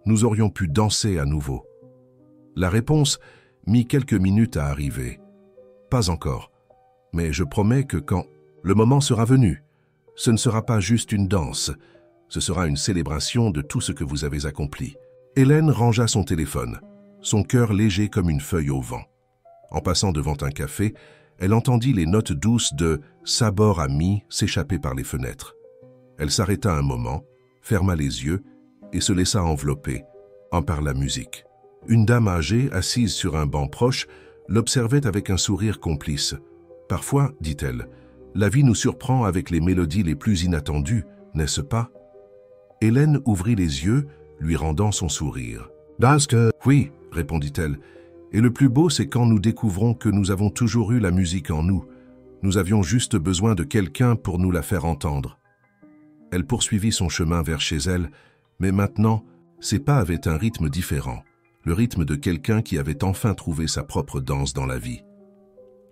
Nous aurions pu danser à nouveau. La réponse mit quelques minutes à arriver. Pas encore. Mais je promets que quand le moment sera venu, ce ne sera pas juste une danse. Ce sera une célébration de tout ce que vous avez accompli. Hélène rangea son téléphone, son cœur léger comme une feuille au vent. En passant devant un café, elle entendit les notes douces de « Sabor ami » s'échapper par les fenêtres. Elle s'arrêta un moment, ferma les yeux et se laissa envelopper, par la musique. Une dame âgée, assise sur un banc proche, l'observait avec un sourire complice. « Parfois, dit-elle, la vie nous surprend avec les mélodies les plus inattendues, n'est-ce pas ?» Hélène ouvrit les yeux, lui rendant son sourire. « Das que... » « Oui, répondit-elle. « Et le plus beau, c'est quand nous découvrons que nous avons toujours eu la musique en nous. Nous avions juste besoin de quelqu'un pour nous la faire entendre. » Elle poursuivit son chemin vers chez elle, mais maintenant, ses pas avaient un rythme différent, le rythme de quelqu'un qui avait enfin trouvé sa propre danse dans la vie.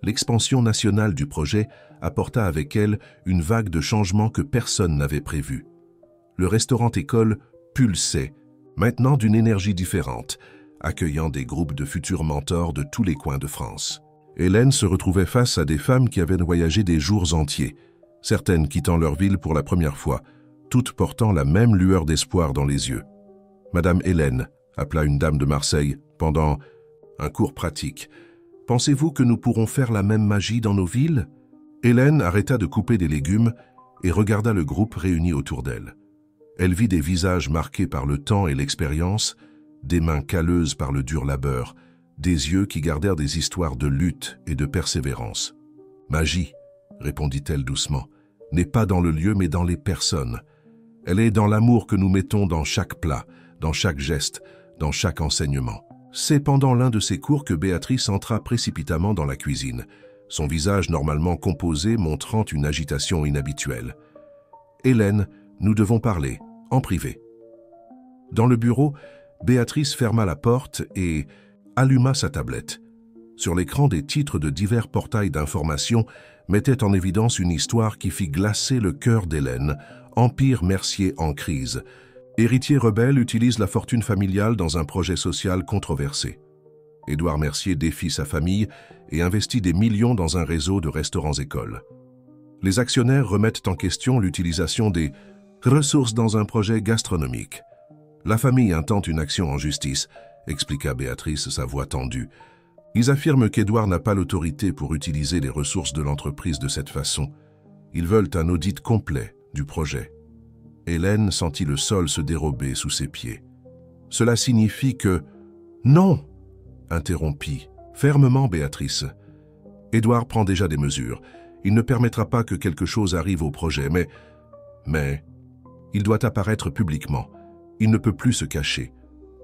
L'expansion nationale du projet apporta avec elle une vague de changements que personne n'avait prévus. Le restaurant-école pulsait, maintenant d'une énergie différente, accueillant des groupes de futurs mentors de tous les coins de France. Hélène se retrouvait face à des femmes qui avaient voyagé des jours entiers, certaines quittant leur ville pour la première fois, toutes portant la même lueur d'espoir dans les yeux. « Madame Hélène », appela une dame de Marseille, pendant un cours pratique. « Pensez-vous que nous pourrons faire la même magie dans nos villes ?» Hélène arrêta de couper des légumes et regarda le groupe réuni autour d'elle. Elle vit des visages marqués par le temps et l'expérience, des mains calleuses par le dur labeur, des yeux qui gardèrent des histoires de lutte et de persévérance. « Magie », répondit-elle doucement, « n'est pas dans le lieu mais dans les personnes. Elle est dans l'amour que nous mettons dans chaque plat, dans chaque geste, dans chaque enseignement. » C'est pendant l'un de ces cours que Béatrice entra précipitamment dans la cuisine, son visage normalement composé montrant une agitation inhabituelle. « Hélène, nous devons parler, en privé. » Dans le bureau, Béatrice ferma la porte et alluma sa tablette. Sur l'écran, des titres de divers portails d'information mettaient en évidence une histoire qui fit glacer le cœur d'Hélène. Empire Mercier en crise. Héritier rebelle utilise la fortune familiale dans un projet social controversé. Édouard Mercier défie sa famille et investit des millions dans un réseau de restaurants-écoles. Les actionnaires remettent en question l'utilisation des ressources dans un projet gastronomique. La famille intente une action en justice, expliqua Béatrice, sa voix tendue. Ils affirment qu'Édouard n'a pas l'autorité pour utiliser les ressources de l'entreprise de cette façon. Ils veulent un audit complet du projet. Hélène sentit le sol se dérober sous ses pieds. Cela signifie que... Non, interrompit fermement Béatrice. Édouard prend déjà des mesures. Il ne permettra pas que quelque chose arrive au projet, mais il doit apparaître publiquement. Il ne peut plus se cacher.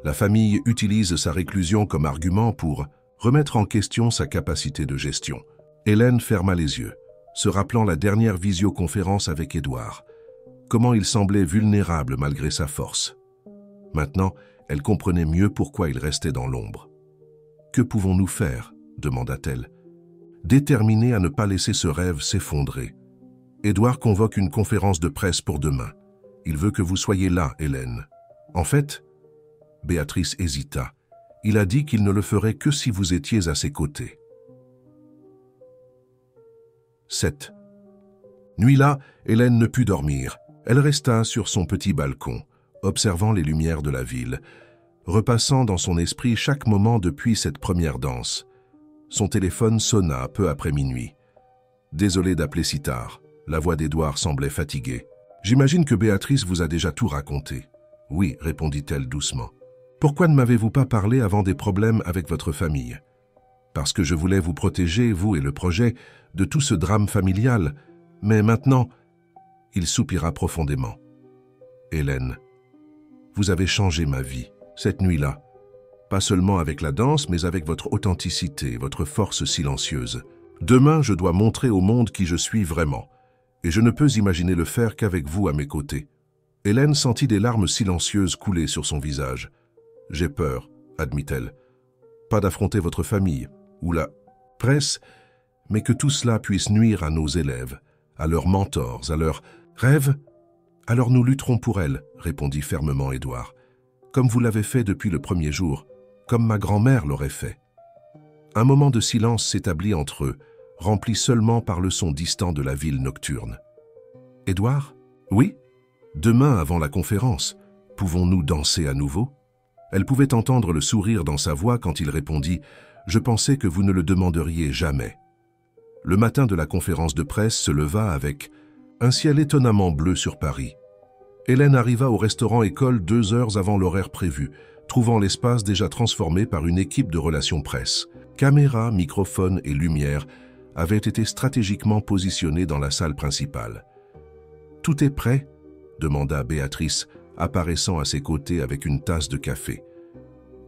La famille utilise sa réclusion comme argument pour remettre en question sa capacité de gestion. Hélène ferma les yeux, se rappelant la dernière visioconférence avec Édouard. Comment il semblait vulnérable malgré sa force. Maintenant, elle comprenait mieux pourquoi il restait dans l'ombre. « Que pouvons-nous faire ?» demanda-t-elle. Déterminée à ne pas laisser ce rêve s'effondrer. Édouard convoque une conférence de presse pour demain. Il veut que vous soyez là, Hélène. En fait, Béatrice hésita. Il a dit qu'il ne le ferait que si vous étiez à ses côtés. 7. Nuit-là, Hélène ne put dormir. Elle resta sur son petit balcon, observant les lumières de la ville, repassant dans son esprit chaque moment depuis cette première danse. Son téléphone sonna peu après minuit. Désolé d'appeler si tard. La voix d'Édouard semblait fatiguée. J'imagine que Béatrice vous a déjà tout raconté. Oui, répondit-elle doucement. Pourquoi ne m'avez-vous pas parlé avant des problèmes avec votre famille? Parce que je voulais vous protéger, vous et le projet, de tout ce drame familial. Mais maintenant, il soupira profondément. Hélène, vous avez changé ma vie, cette nuit-là. Pas seulement avec la danse, mais avec votre authenticité, votre force silencieuse. Demain, je dois montrer au monde qui je suis vraiment. Et je ne peux imaginer le faire qu'avec vous à mes côtés. Hélène sentit des larmes silencieuses couler sur son visage. « J'ai peur », admit-elle. « pas d'affronter votre famille ou la presse, mais que tout cela puisse nuire à nos élèves, à leurs mentors, à leurs rêves. Alors nous lutterons pour elles, répondit fermement Édouard, comme vous l'avez fait depuis le premier jour, comme ma grand-mère l'aurait fait. Un moment de silence s'établit entre eux, rempli seulement par le son distant de la ville nocturne. Édouard? Oui? Demain, avant la conférence, pouvons-nous danser à nouveau? Elle pouvait entendre le sourire dans sa voix quand il répondit « Je pensais que vous ne le demanderiez jamais ». Le matin de la conférence de presse se leva avec un ciel étonnamment bleu sur Paris. Hélène arriva au restaurant école 2 heures avant l'horaire prévu, trouvant l'espace déjà transformé par une équipe de relations presse. Caméras, microphones et lumière avaient été stratégiquement positionnés dans la salle principale. « Tout est prêt ?» demanda Béatrice, apparaissant à ses côtés avec une tasse de café.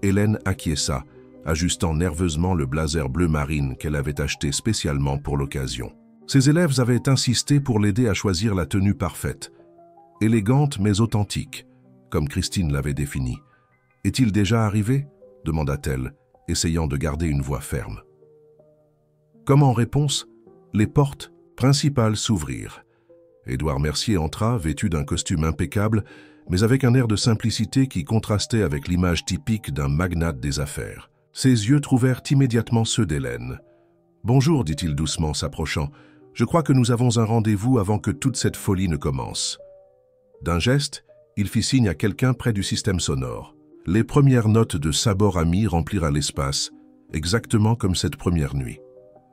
Hélène acquiesça, ajustant nerveusement le blazer bleu marine qu'elle avait acheté spécialement pour l'occasion. Ses élèves avaient insisté pour l'aider à choisir la tenue parfaite, élégante mais authentique, comme Christine l'avait définie. « Est-il déjà arrivé ?» demanda-t-elle, essayant de garder une voix ferme. Comme en réponse, les portes principales s'ouvrirent. Édouard Mercier entra, vêtu d'un costume impeccable, mais avec un air de simplicité qui contrastait avec l'image typique d'un magnate des affaires. Ses yeux trouvèrent immédiatement ceux d'Hélène. « Bonjour, dit-il doucement, s'approchant. Je crois que nous avons un rendez-vous avant que toute cette folie ne commence. » D'un geste, il fit signe à quelqu'un près du système sonore. Les premières notes de Sabor Ami remplirent l'espace, exactement comme cette première nuit.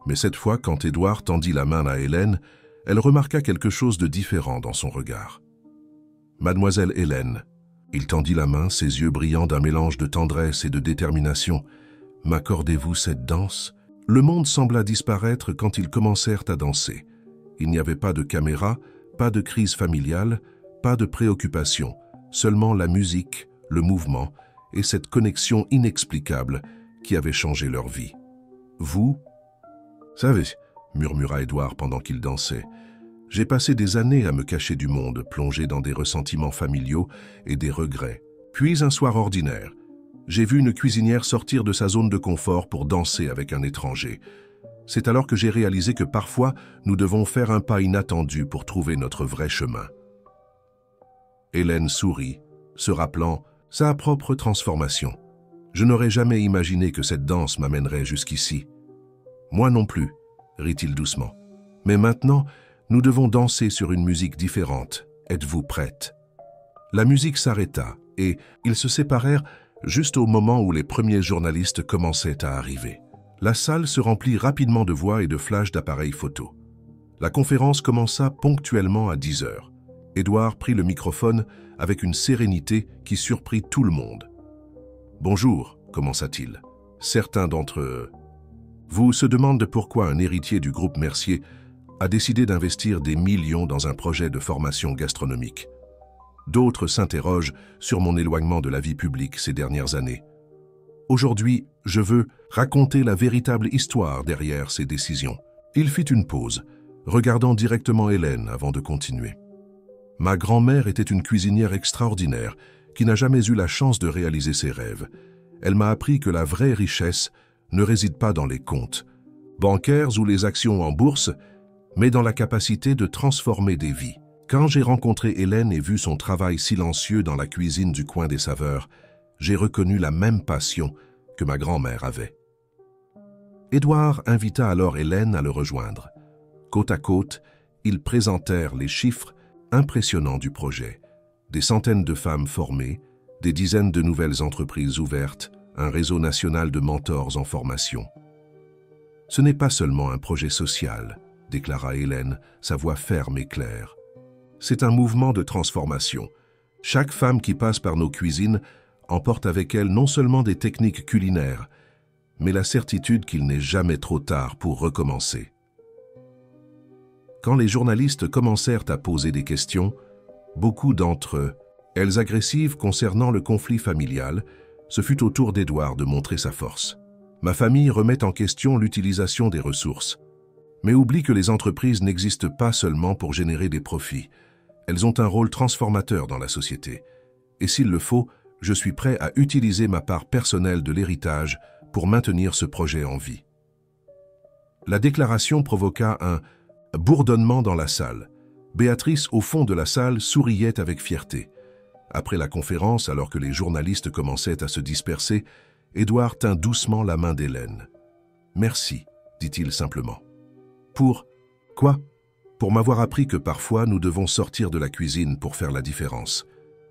Mais cette fois, quand Édouard tendit la main à Hélène, elle remarqua quelque chose de différent dans son regard. « Mademoiselle Hélène », il tendit la main, ses yeux brillants d'un mélange de tendresse et de détermination. « M'accordez-vous cette danse ?» Le monde sembla disparaître quand ils commencèrent à danser. Il n'y avait pas de caméra, pas de crise familiale, pas de préoccupation, seulement la musique, le mouvement et cette connexion inexplicable qui avait changé leur vie. « Vous ?»« Savez, » murmura Édouard pendant qu'il dansait, « j'ai passé des années à me cacher du monde, plongé dans des ressentiments familiaux et des regrets. Puis un soir ordinaire, j'ai vu une cuisinière sortir de sa zone de confort pour danser avec un étranger. C'est alors que j'ai réalisé que parfois, nous devons faire un pas inattendu pour trouver notre vrai chemin. » Hélène sourit, se rappelant sa propre transformation. « Je n'aurais jamais imaginé que cette danse m'amènerait jusqu'ici. »« Moi non plus, » rit-il doucement. « Mais maintenant, nous devons danser sur une musique différente. Êtes-vous prête ?» La musique s'arrêta et ils se séparèrent juste au moment où les premiers journalistes commençaient à arriver. La salle se remplit rapidement de voix et de flashs d'appareils photo. La conférence commença ponctuellement à 10 heures. Édouard prit le microphone avec une sérénité qui surprit tout le monde. « Bonjour », commença-t-il. Certains d'entre eux vous se demandent pourquoi un héritier du groupe Mercier a décidé d'investir des millions dans un projet de formation gastronomique. D'autres s'interrogent sur mon éloignement de la vie publique ces dernières années. Aujourd'hui, je veux raconter la véritable histoire derrière ces décisions. Il fit une pause, regardant directement Hélène avant de continuer. Ma grand-mère était une cuisinière extraordinaire qui n'a jamais eu la chance de réaliser ses rêves. Elle m'a appris que la vraie richesse ne réside pas dans les comptes, bancaires ou les actions en bourse, mais dans la capacité de transformer des vies. Quand j'ai rencontré Hélène et vu son travail silencieux dans la cuisine du coin des saveurs, j'ai reconnu la même passion que ma grand-mère avait. Édouard invita alors Hélène à le rejoindre. Côte à côte, ils présentèrent les chiffres impressionnants du projet. Des centaines de femmes formées, des dizaines de nouvelles entreprises ouvertes, un réseau national de mentors en formation. « Ce n'est pas seulement un projet social », déclara Hélène, sa voix ferme et claire. C'est un mouvement de transformation. Chaque femme qui passe par nos cuisines emporte avec elle non seulement des techniques culinaires, mais la certitude qu'il n'est jamais trop tard pour recommencer. Quand les journalistes commencèrent à poser des questions, beaucoup d'entre eux, elles agressives concernant le conflit familial, ce fut au tour d'Édouard de montrer sa force. Ma famille remet en question l'utilisation des ressources, mais oublie que les entreprises n'existent pas seulement pour générer des profits. Elles ont un rôle transformateur dans la société. Et s'il le faut, je suis prêt à utiliser ma part personnelle de l'héritage pour maintenir ce projet en vie. La déclaration provoqua un bourdonnement dans la salle. Béatrice, au fond de la salle, souriait avec fierté. Après la conférence, alors que les journalistes commençaient à se disperser, Édouard tint doucement la main d'Hélène. « Merci », dit-il simplement. « Pour quoi ? Pour m'avoir appris que parfois nous devons sortir de la cuisine pour faire la différence. »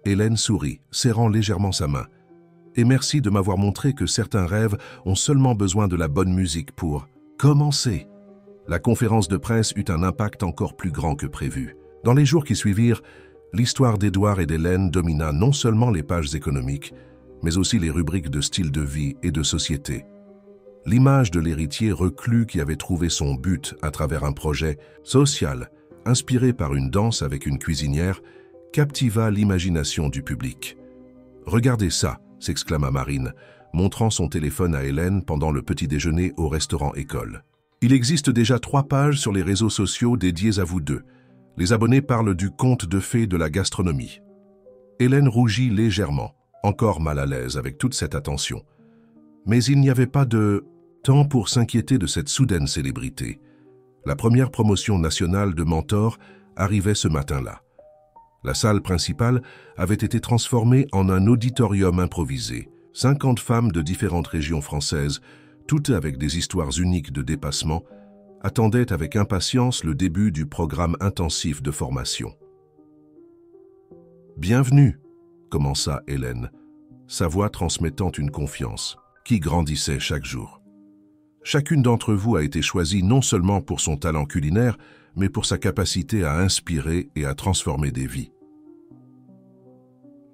Hélène sourit, serrant légèrement sa main. « Et merci de m'avoir montré que certains rêves ont seulement besoin de la bonne musique pour commencer. » La conférence de presse eut un impact encore plus grand que prévu. Dans les jours qui suivirent, l'histoire d'Édouard et d'Hélène domina non seulement les pages économiques, mais aussi les rubriques de style de vie et de société. L'image de l'héritier reclus qui avait trouvé son but à travers un projet social, inspiré par une danse avec une cuisinière, captiva l'imagination du public. « Regardez ça !» s'exclama Marine, montrant son téléphone à Hélène pendant le petit déjeuner au restaurant École. « Il existe déjà 3 pages sur les réseaux sociaux dédiées à vous deux. Les abonnés parlent du conte de fées de la gastronomie. » Hélène rougit légèrement, encore mal à l'aise avec toute cette attention. Mais il n'y avait pas de temps pour s'inquiéter de cette soudaine célébrité. La première promotion nationale de Mentor arrivait ce matin-là. La salle principale avait été transformée en un auditorium improvisé. 50 femmes de différentes régions françaises, toutes avec des histoires uniques de dépassement, attendaient avec impatience le début du programme intensif de formation. « Bienvenue !» commença Hélène, sa voix transmettant une confiance qui grandissait chaque jour. Chacune d'entre vous a été choisie non seulement pour son talent culinaire, mais pour sa capacité à inspirer et à transformer des vies.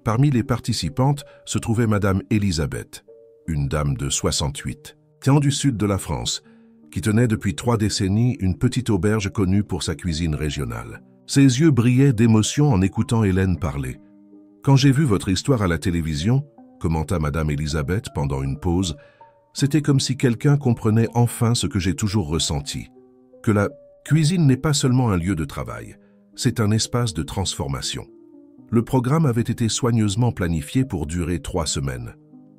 Parmi les participantes se trouvait Madame Elisabeth, une dame de 68, temps du sud de la France, qui tenait depuis 3 décennies une petite auberge connue pour sa cuisine régionale. Ses yeux brillaient d'émotion en écoutant Hélène parler. « Quand j'ai vu votre histoire à la télévision, » commenta Madame Elisabeth pendant une pause, « c'était comme si quelqu'un comprenait enfin ce que j'ai toujours ressenti, que la cuisine n'est pas seulement un lieu de travail, c'est un espace de transformation. » Le programme avait été soigneusement planifié pour durer 3 semaines.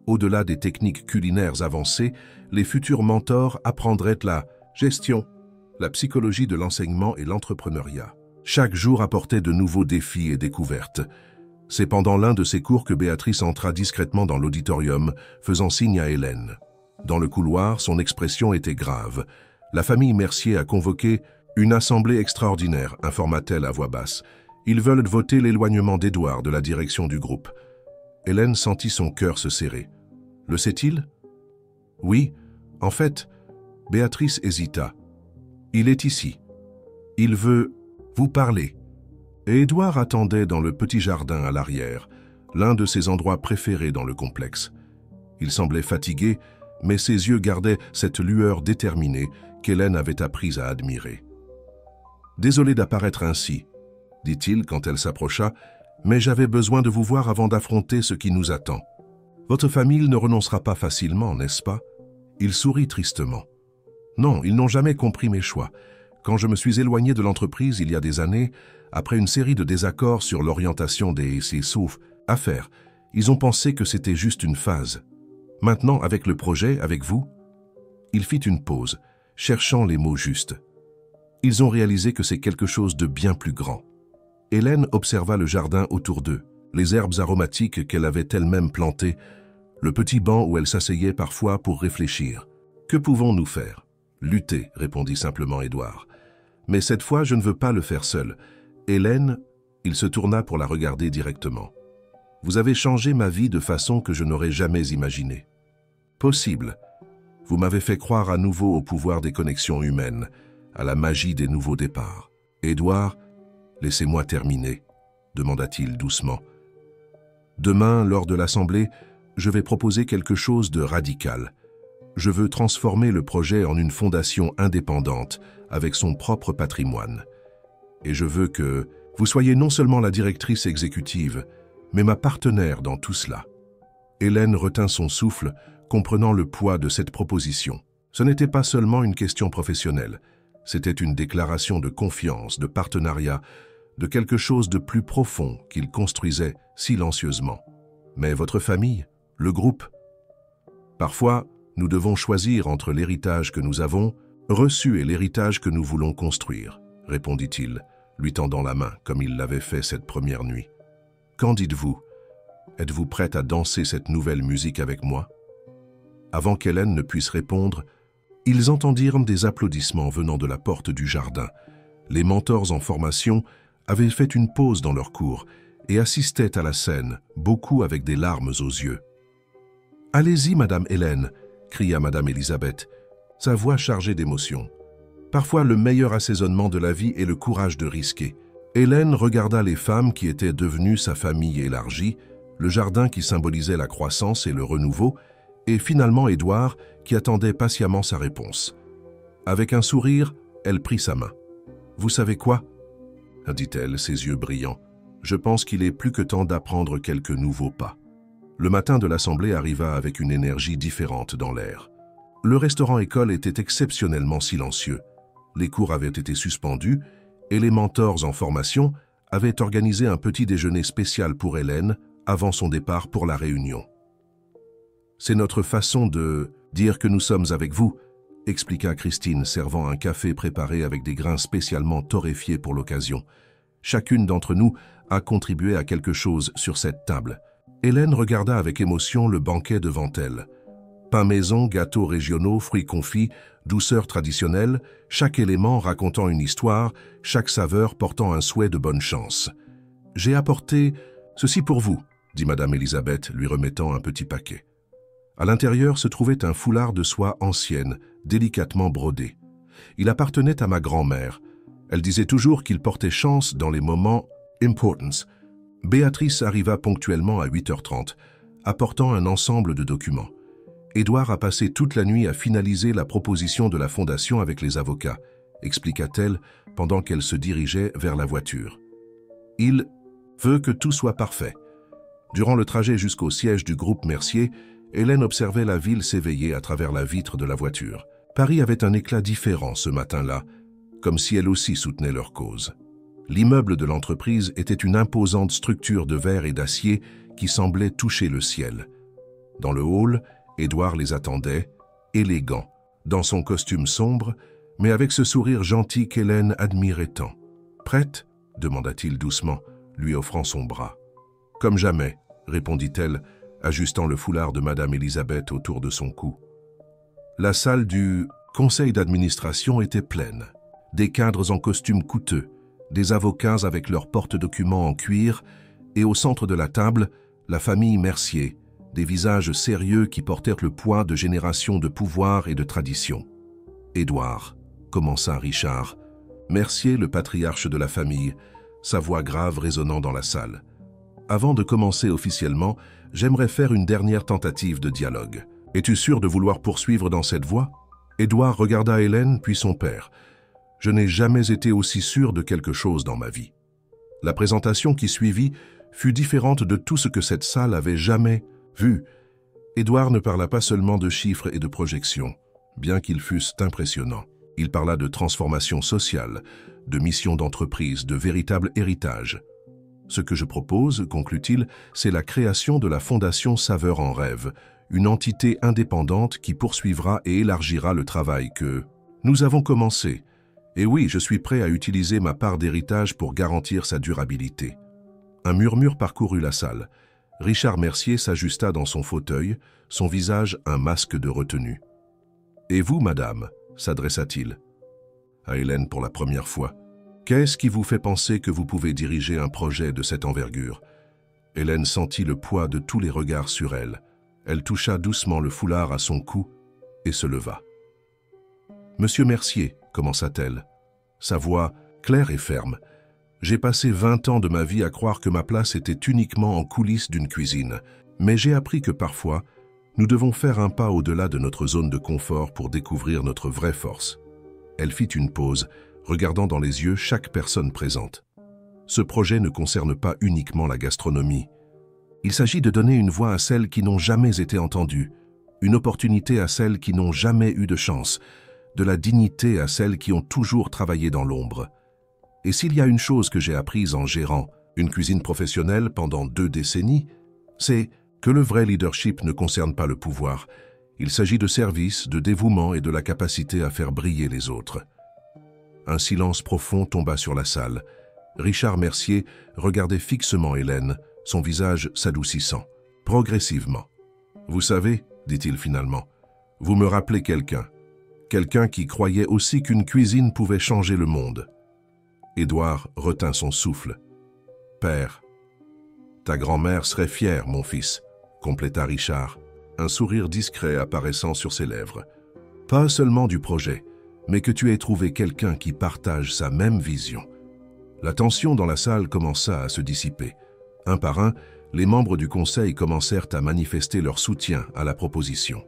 Au-delà des techniques culinaires avancées, les futurs mentors apprendraient la gestion, la psychologie de l'enseignement et l'entrepreneuriat. Chaque jour apportait de nouveaux défis et découvertes. C'est pendant l'un de ces cours que Béatrice entra discrètement dans l'auditorium, faisant signe à Hélène. Dans le couloir, son expression était grave. La famille Mercier a convoqué une assemblée extraordinaire, informa-t-elle à voix basse. Ils veulent voter l'éloignement d'Édouard de la direction du groupe. Hélène sentit son cœur se serrer. Le sait-il? Oui, en fait, Béatrice hésita. Il est ici. Il veut vous parler. Et Édouard attendait dans le petit jardin à l'arrière, l'un de ses endroits préférés dans le complexe. Il semblait fatigué, mais ses yeux gardaient cette lueur déterminée qu'Hélène avait appris à admirer. « Désolé d'apparaître ainsi, » dit-il quand elle s'approcha, « mais j'avais besoin de vous voir avant d'affronter ce qui nous attend. Votre famille ne renoncera pas facilement, n'est-ce pas ?» Il sourit tristement. « Non, ils n'ont jamais compris mes choix. Quand je me suis éloigné de l'entreprise il y a des années, après une série de désaccords sur l'orientation des affaires, ils ont pensé que c'était juste une phase. Maintenant, avec le projet, avec vous, » il fit une pause, cherchant les mots justes. Ils ont réalisé que c'est quelque chose de bien plus grand. Hélène observa le jardin autour d'eux, les herbes aromatiques qu'elle avait elle-même plantées, le petit banc où elle s'asseyait parfois pour réfléchir. « Que pouvons-nous faire ?»« Lutter, » répondit simplement Édouard. « Mais cette fois, je ne veux pas le faire seul. Hélène, » il se tourna pour la regarder directement. « Vous avez changé ma vie de façon que je n'aurais jamais imaginée. Possible. Vous m'avez fait croire à nouveau au pouvoir des connexions humaines, à la magie des nouveaux départs. Édouard, laissez-moi terminer, demanda-t-il doucement. Demain, lors de l'Assemblée, je vais proposer quelque chose de radical. Je veux transformer le projet en une fondation indépendante, avec son propre patrimoine. Et je veux que vous soyez non seulement la directrice exécutive, mais ma partenaire dans tout cela. » Hélène retint son souffle, comprenant le poids de cette proposition. Ce n'était pas seulement une question professionnelle, c'était une déclaration de confiance, de partenariat, de quelque chose de plus profond qu'il construisait silencieusement. « Mais votre famille, le groupe ?» « Parfois, Nous devons choisir entre l'héritage que nous avons reçu et l'héritage que nous voulons construire, répondit-il, lui tendant la main comme il l'avait fait cette première nuit. Qu'en dites-vous? Êtes-vous prête à danser cette nouvelle musique avec moi? Avant qu'Hélène ne puisse répondre, ils entendirent des applaudissements venant de la porte du jardin. Les mentors en formation avaient fait une pause dans leur cours et assistaient à la scène, beaucoup avec des larmes aux yeux. « Allez-y, Madame Hélène !» cria Madame Elisabeth, sa voix chargée d'émotion. Parfois, le meilleur assaisonnement de la vie est le courage de risquer. Hélène regarda les femmes qui étaient devenues sa famille élargie, le jardin qui symbolisait la croissance et le renouveau, et finalement Édouard qui attendait patiemment sa réponse. Avec un sourire, elle prit sa main. « Vous savez quoi ?» dit-elle, ses yeux brillants. « Je pense qu'il est plus que temps d'apprendre quelques nouveaux pas. » Le matin de l'assemblée arriva avec une énergie différente dans l'air. Le restaurant-école était exceptionnellement silencieux. Les cours avaient été suspendus et les mentors en formation avaient organisé un petit déjeuner spécial pour Hélène avant son départ pour la réunion. « C'est notre façon de dire que nous sommes avec vous », expliqua Christine, servant un café préparé avec des grains spécialement torréfiés pour l'occasion. Chacune d'entre nous a contribué à quelque chose sur cette table. Hélène regarda avec émotion le banquet devant elle. Pain maison, gâteaux régionaux, fruits confits, douceurs traditionnelles, chaque élément racontant une histoire, chaque saveur portant un souhait de bonne chance. « J'ai apporté ceci pour vous », dit Madame Elisabeth, lui remettant un petit paquet. À l'intérieur se trouvait un foulard de soie ancienne, délicatement brodé. Il appartenait à ma grand-mère. Elle disait toujours qu'il portait chance dans les moments « importance ». Béatrice arriva ponctuellement à 8h30, apportant un ensemble de documents. Édouard a passé toute la nuit à finaliser la proposition de la fondation avec les avocats, expliqua-t-elle pendant qu'elle se dirigeait vers la voiture. Il veut que tout soit parfait. Durant le trajet jusqu'au siège du groupe Mercier, Hélène observait la ville s'éveiller à travers la vitre de la voiture. Paris avait un éclat différent ce matin-là, comme si elle aussi soutenait leur cause. L'immeuble de l'entreprise était une imposante structure de verre et d'acier qui semblait toucher le ciel. Dans le hall, Édouard les attendait, élégant, dans son costume sombre, mais avec ce sourire gentil qu'Hélène admirait tant. « Prête ?» demanda-t-il doucement, lui offrant son bras. « Comme jamais », répondit-elle, ajustant le foulard de Madame Elisabeth autour de son cou. La salle du conseil d'administration était pleine. Des cadres en costume coûteux, des avocats avec leurs porte-documents en cuir, et au centre de la table, la famille Mercier, des visages sérieux qui portèrent le poids de générations de pouvoir et de tradition. « Édouard », commença Richard, Mercier, le patriarche de la famille, sa voix grave résonnant dans la salle. « Avant de commencer officiellement, j'aimerais faire une dernière tentative de dialogue. Es-tu sûr de vouloir poursuivre dans cette voie ?» Édouard regarda Hélène, puis son père. « Je n'ai jamais été aussi sûr de quelque chose dans ma vie. » La présentation qui suivit fut différente de tout ce que cette salle avait jamais vu. Édouard ne parla pas seulement de chiffres et de projections, bien qu'ils fussent impressionnants. Il parla de transformation sociale, de mission d'entreprise, de véritable héritage. « Ce que je propose, conclut-il, c'est la création de la Fondation Saveur en Rêve, une entité indépendante qui poursuivra et élargira le travail que nous avons commencé. Et oui, je suis prêt à utiliser ma part d'héritage pour garantir sa durabilité. » Un murmure parcourut la salle. Richard Mercier s'ajusta dans son fauteuil, son visage un masque de retenue. « Et vous, madame ?» s'adressa-t-il à Hélène pour la première fois. « Qu'est-ce qui vous fait penser que vous pouvez diriger un projet de cette envergure ?» Hélène sentit le poids de tous les regards sur elle. Elle toucha doucement le foulard à son cou et se leva. « Monsieur Mercier, » commença-t-elle, sa voix claire et ferme. « J'ai passé 20 ans de ma vie à croire que ma place était uniquement en coulisses d'une cuisine, mais j'ai appris que parfois, nous devons faire un pas au-delà de notre zone de confort pour découvrir notre vraie force. » Elle fit une pause, regardant dans les yeux chaque personne présente. Ce projet ne concerne pas uniquement la gastronomie. Il s'agit de donner une voix à celles qui n'ont jamais été entendues, une opportunité à celles qui n'ont jamais eu de chance, de la dignité à celles qui ont toujours travaillé dans l'ombre. Et s'il y a une chose que j'ai apprise en gérant une cuisine professionnelle pendant 2 décennies, c'est que le vrai leadership ne concerne pas le pouvoir, Il s'agit de service, de dévouement et de la capacité à faire briller les autres. Un silence profond tomba sur la salle. Richard Mercier regardait fixement Hélène, son visage s'adoucissant, progressivement. « Vous savez, dit-il finalement, vous me rappelez quelqu'un. Quelqu'un qui croyait aussi qu'une cuisine pouvait changer le monde. » Édouard retint son souffle. « Père, ta grand-mère serait fière, mon fils, » compléta Richard, un sourire discret apparaissant sur ses lèvres. « Pas seulement du projet, mais que tu aies trouvé quelqu'un qui partage sa même vision. » La tension dans la salle commença à se dissiper. Un par un, les membres du conseil commencèrent à manifester leur soutien à la proposition.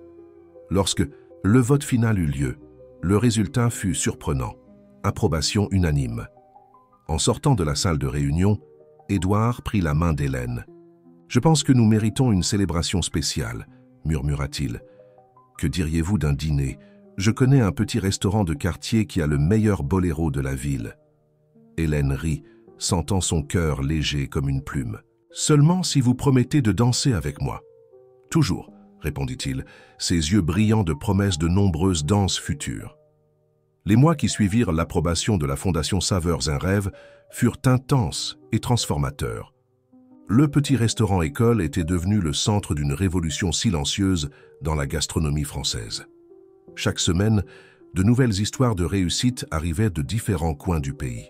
Lorsque le vote final eut lieu, le résultat fut surprenant. Approbation unanime. En sortant de la salle de réunion, Édouard prit la main d'Hélène. « Je pense que nous méritons une célébration spéciale, » murmura-t-il. « Que diriez-vous d'un dîner? Je connais un petit restaurant de quartier qui a le meilleur boléro de la ville. » Hélène rit, sentant son cœur léger comme une plume. « Seulement si vous promettez de danser avec moi. »« Toujours, » répondit-il, ses yeux brillants de promesses de nombreuses danses futures. Les mois qui suivirent l'approbation de la Fondation Saveurs un rêve furent intenses et transformateurs. Le petit restaurant-école était devenu le centre d'une révolution silencieuse dans la gastronomie française. Chaque semaine, de nouvelles histoires de réussite arrivaient de différents coins du pays.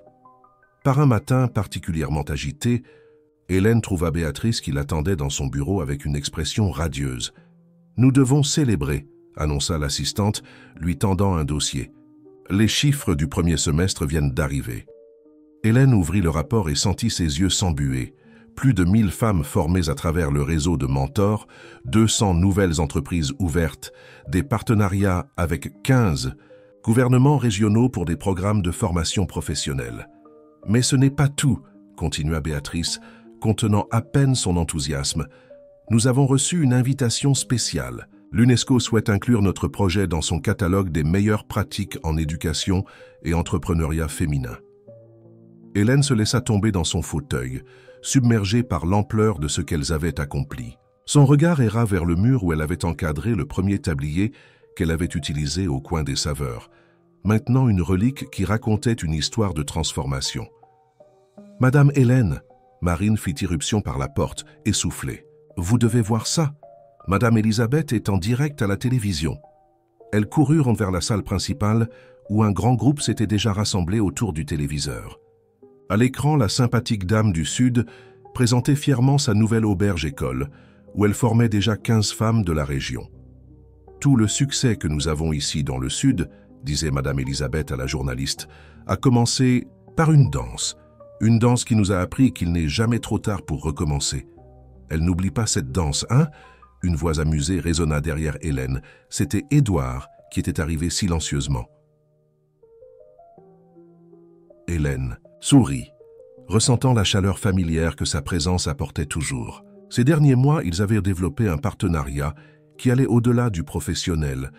Par un matin particulièrement agité, Hélène trouva Béatrice qui l'attendait dans son bureau avec une expression radieuse. « Nous devons célébrer », annonça l'assistante, lui tendant un dossier. « Les chiffres du premier semestre viennent d'arriver. » Hélène ouvrit le rapport et sentit ses yeux s'embuer. Plus de 1000 femmes formées à travers le réseau de mentors, 200 nouvelles entreprises ouvertes, des partenariats avec 15 gouvernements régionaux pour des programmes de formation professionnelle. « Mais ce n'est pas tout », continua Béatrice, contenant à peine son enthousiasme. « Nous avons reçu une invitation spéciale. L'UNESCO souhaite inclure notre projet dans son catalogue des meilleures pratiques en éducation et entrepreneuriat féminin. » Hélène se laissa tomber dans son fauteuil, submergée par l'ampleur de ce qu'elles avaient accompli. Son regard erra vers le mur où elle avait encadré le premier tablier qu'elle avait utilisé au coin des saveurs, maintenant une relique qui racontait une histoire de transformation. « Madame Hélène !» Marine fit irruption par la porte, essoufflée. « Vous devez voir ça. Madame Elisabeth est en direct à la télévision. » Elles coururent vers la salle principale où un grand groupe s'était déjà rassemblé autour du téléviseur. À l'écran, la sympathique dame du Sud présentait fièrement sa nouvelle auberge-école, où elle formait déjà 15 femmes de la région. « Tout le succès que nous avons ici dans le Sud, disait Madame Elisabeth à la journaliste, a commencé par une danse qui nous a appris qu'il n'est jamais trop tard pour recommencer. Elle n'oublie pas cette danse, hein ?» Une voix amusée résonna derrière Hélène. C'était Édouard qui était arrivé silencieusement. Hélène sourit, ressentant la chaleur familière que sa présence apportait toujours. Ces derniers mois, ils avaient développé un partenariat qui allait au-delà du professionnel,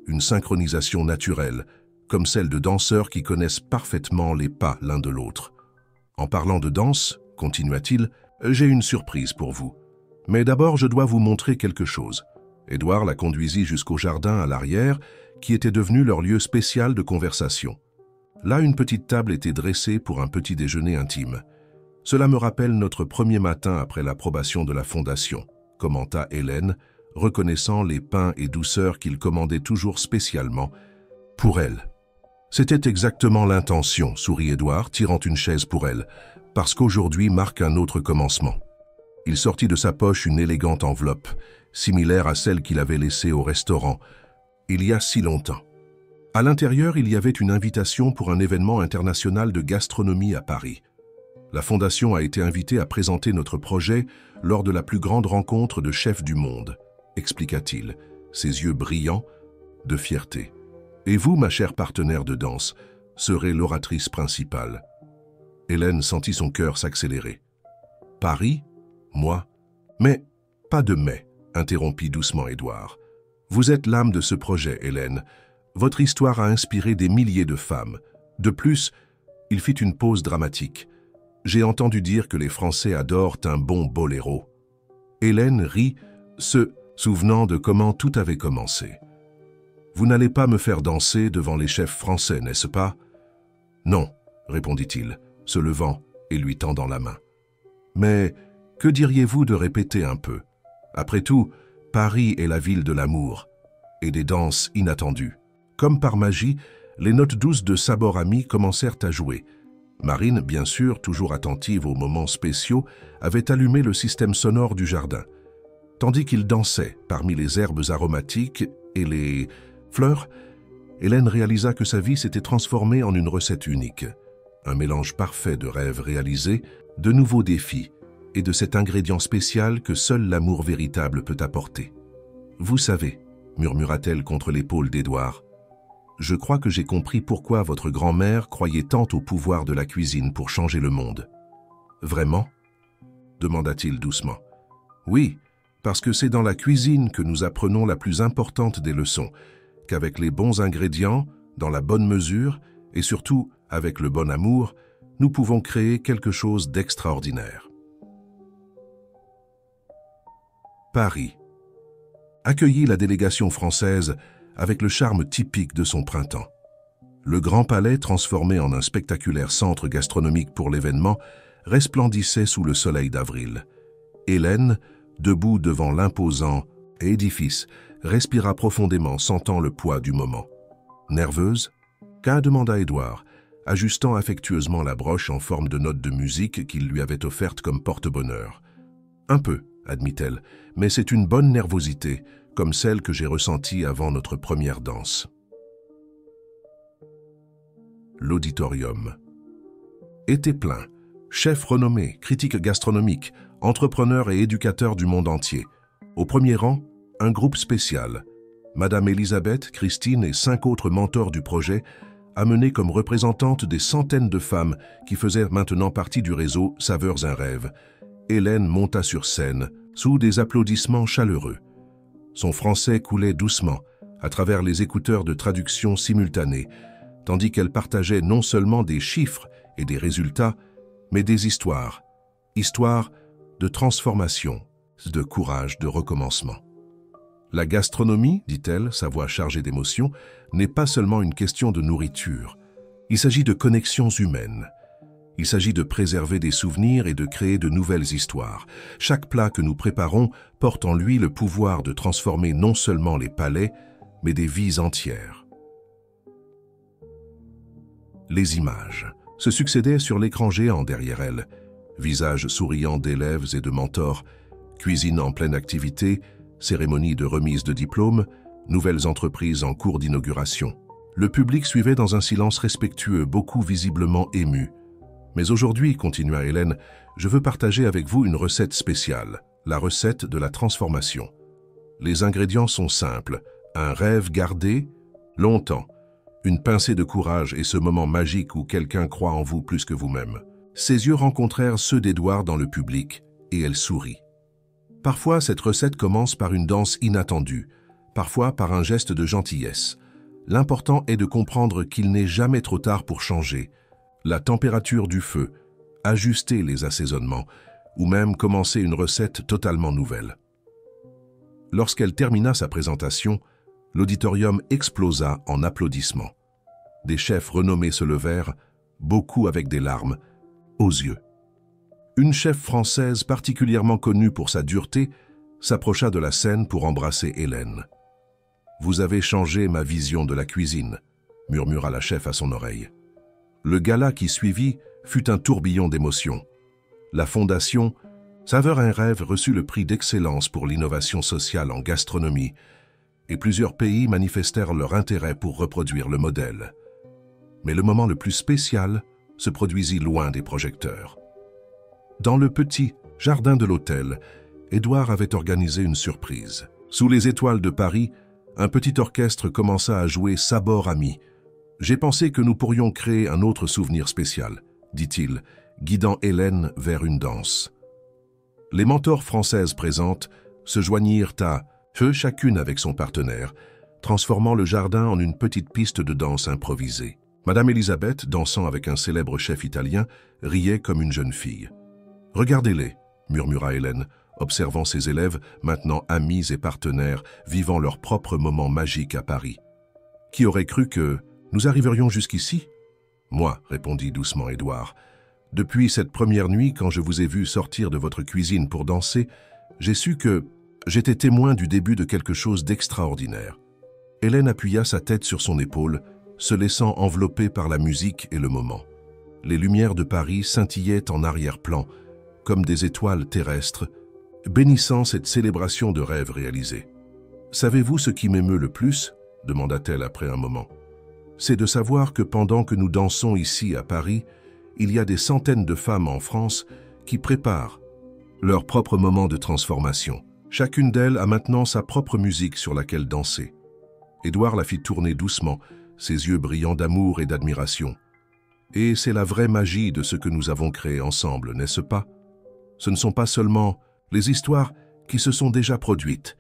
une synchronisation naturelle, comme celle de danseurs qui connaissent parfaitement les pas l'un de l'autre. « En parlant de danse, continua-t-il, j'ai une surprise pour vous. Mais d'abord, je dois vous montrer quelque chose. » Édouard la conduisit jusqu'au jardin à l'arrière, qui était devenu leur lieu spécial de conversation. Là, une petite table était dressée pour un petit déjeuner intime. « Cela me rappelle notre premier matin après l'approbation de la Fondation », commenta Hélène, reconnaissant les pains et douceurs qu'il commandait toujours spécialement pour elle. « C'était exactement l'intention, » sourit Édouard, tirant une chaise pour elle, « parce qu'aujourd'hui marque un autre commencement. » Il sortit de sa poche une élégante enveloppe, similaire à celle qu'il avait laissée au restaurant, il y a si longtemps. À l'intérieur, il y avait une invitation pour un événement international de gastronomie à Paris. La Fondation a été invitée à présenter notre projet lors de la plus grande rencontre de chefs du monde, expliqua-t-il, ses yeux brillants de fierté. Et vous, ma chère partenaire de danse, serez l'oratrice principale. Hélène sentit son cœur s'accélérer. Paris? Moi? Mais, pas de mais, interrompit doucement Édouard. Vous êtes l'âme de ce projet, Hélène. Votre histoire a inspiré des milliers de femmes. De plus, il fit une pause dramatique. J'ai entendu dire que les Français adorent un bon boléro. Hélène rit, ce souvenant de comment tout avait commencé. « Vous n'allez pas me faire danser devant les chefs français, n'est-ce pas ?»« Non, » répondit-il, se levant et lui tendant la main. « Mais que diriez-vous de répéter un peu? Après tout, Paris est la ville de l'amour et des danses inattendues. » Comme par magie, les notes douces de Sabor Ami commencèrent à jouer. Marine, bien sûr, toujours attentive aux moments spéciaux, avait allumé le système sonore du jardin. Tandis qu'il dansait parmi les herbes aromatiques et les fleurs, Hélène réalisa que sa vie s'était transformée en une recette unique. Un mélange parfait de rêves réalisés, de nouveaux défis et de cet ingrédient spécial que seul l'amour véritable peut apporter. « Vous savez, » murmura-t-elle contre l'épaule d'Édouard, « je crois que j'ai compris pourquoi votre grand-mère croyait tant au pouvoir de la cuisine pour changer le monde. »« Vraiment ?» demanda-t-il doucement. « Oui, parce que c'est dans la cuisine que nous apprenons la plus importante des leçons, qu'avec les bons ingrédients, dans la bonne mesure et surtout avec le bon amour, nous pouvons créer quelque chose d'extraordinaire. » Paris accueillit la délégation française avec le charme typique de son printemps. Le Grand Palais, transformé en un spectaculaire centre gastronomique pour l'événement, resplendissait sous le soleil d'avril. Hélène, debout devant l'imposant édifice, respira profondément, sentant le poids du moment. « Nerveuse ?» demanda Édouard, ajustant affectueusement la broche en forme de note de musique qu'il lui avait offerte comme porte-bonheur. « Un peu, » admit-elle, « mais c'est une bonne nervosité, comme celle que j'ai ressentie avant notre première danse. » L'auditorium était plein. Chef renommé, critique gastronomique, entrepreneur et éducateur du monde entier. Au premier rang, un groupe spécial. Madame Elisabeth, Christine et 5 autres mentors du projet, amenés comme représentantes des centaines de femmes qui faisaient maintenant partie du réseau Saveurs un rêve. Hélène monta sur scène, sous des applaudissements chaleureux. Son français coulait doucement, à travers les écouteurs de traduction simultanée, tandis qu'elle partageait non seulement des chiffres et des résultats, mais des histoires. Histoires de transformation, de courage, de recommencement. La gastronomie, dit-elle, sa voix chargée d'émotion, n'est pas seulement une question de nourriture. Il s'agit de connexions humaines. Il s'agit de préserver des souvenirs et de créer de nouvelles histoires. Chaque plat que nous préparons porte en lui le pouvoir de transformer non seulement les palais, mais des vies entières. Les images se succédaient sur l'écran géant derrière elle. Visages souriants d'élèves et de mentors, cuisine en pleine activité, cérémonie de remise de diplômes, nouvelles entreprises en cours d'inauguration. Le public suivait dans un silence respectueux, beaucoup visiblement ému. Mais aujourd'hui, continua Hélène, je veux partager avec vous une recette spéciale, la recette de la transformation. Les ingrédients sont simples, un rêve gardé longtemps, une pincée de courage et ce moment magique où quelqu'un croit en vous plus que vous-même. Ses yeux rencontrèrent ceux d'Édouard dans le public et elle sourit. Parfois, cette recette commence par une danse inattendue, parfois par un geste de gentillesse. L'important est de comprendre qu'il n'est jamais trop tard pour changer. La température du feu, ajuster les assaisonnements, ou même commencer une recette totalement nouvelle. Lorsqu'elle termina sa présentation, l'auditorium explosa en applaudissements. Des chefs renommés se levèrent, beaucoup avec des larmes aux yeux. Une chef française particulièrement connue pour sa dureté s'approcha de la scène pour embrasser Hélène. « Vous avez changé ma vision de la cuisine », murmura la chef à son oreille. Le gala qui suivit fut un tourbillon d'émotions. La fondation Saveurs un rêve reçut le prix d'excellence pour l'innovation sociale en gastronomie et plusieurs pays manifestèrent leur intérêt pour reproduire le modèle. Mais le moment le plus spécial se produisit loin des projecteurs. Dans le petit jardin de l'hôtel, Édouard avait organisé une surprise. Sous les étoiles de Paris, un petit orchestre commença à jouer Sabor Ami. « J'ai pensé que nous pourrions créer un autre souvenir spécial », dit-il, guidant Hélène vers une danse. Les mentors françaises présentes se joignirent à eux chacune avec son partenaire, transformant le jardin en une petite piste de danse improvisée. Madame Elisabeth, dansant avec un célèbre chef italien, riait comme une jeune fille. « Regardez-les », murmura Hélène, observant ses élèves, maintenant amis et partenaires, vivant leur propre moment magique à Paris. « Qui aurait cru que nous arriverions jusqu'ici ?»« Moi, répondit doucement Édouard. Depuis cette première nuit, quand je vous ai vu sortir de votre cuisine pour danser, j'ai su que j'étais témoin du début de quelque chose d'extraordinaire. » Hélène appuya sa tête sur son épaule, se laissant envelopper par la musique et le moment. Les lumières de Paris scintillaient en arrière-plan, comme des étoiles terrestres, bénissant cette célébration de rêve réalisé. « Savez-vous ce qui m'émeut le plus ?» demanda-t-elle après un moment. « C'est de savoir que pendant que nous dansons ici à Paris, il y a des centaines de femmes en France qui préparent leur propre moment de transformation. Chacune d'elles a maintenant sa propre musique sur laquelle danser. » Édouard la fit tourner doucement, ses yeux brillants d'amour et d'admiration. « Et c'est la vraie magie de ce que nous avons créé ensemble, n'est-ce pas? Ce ne sont pas seulement les histoires qui se sont déjà produites,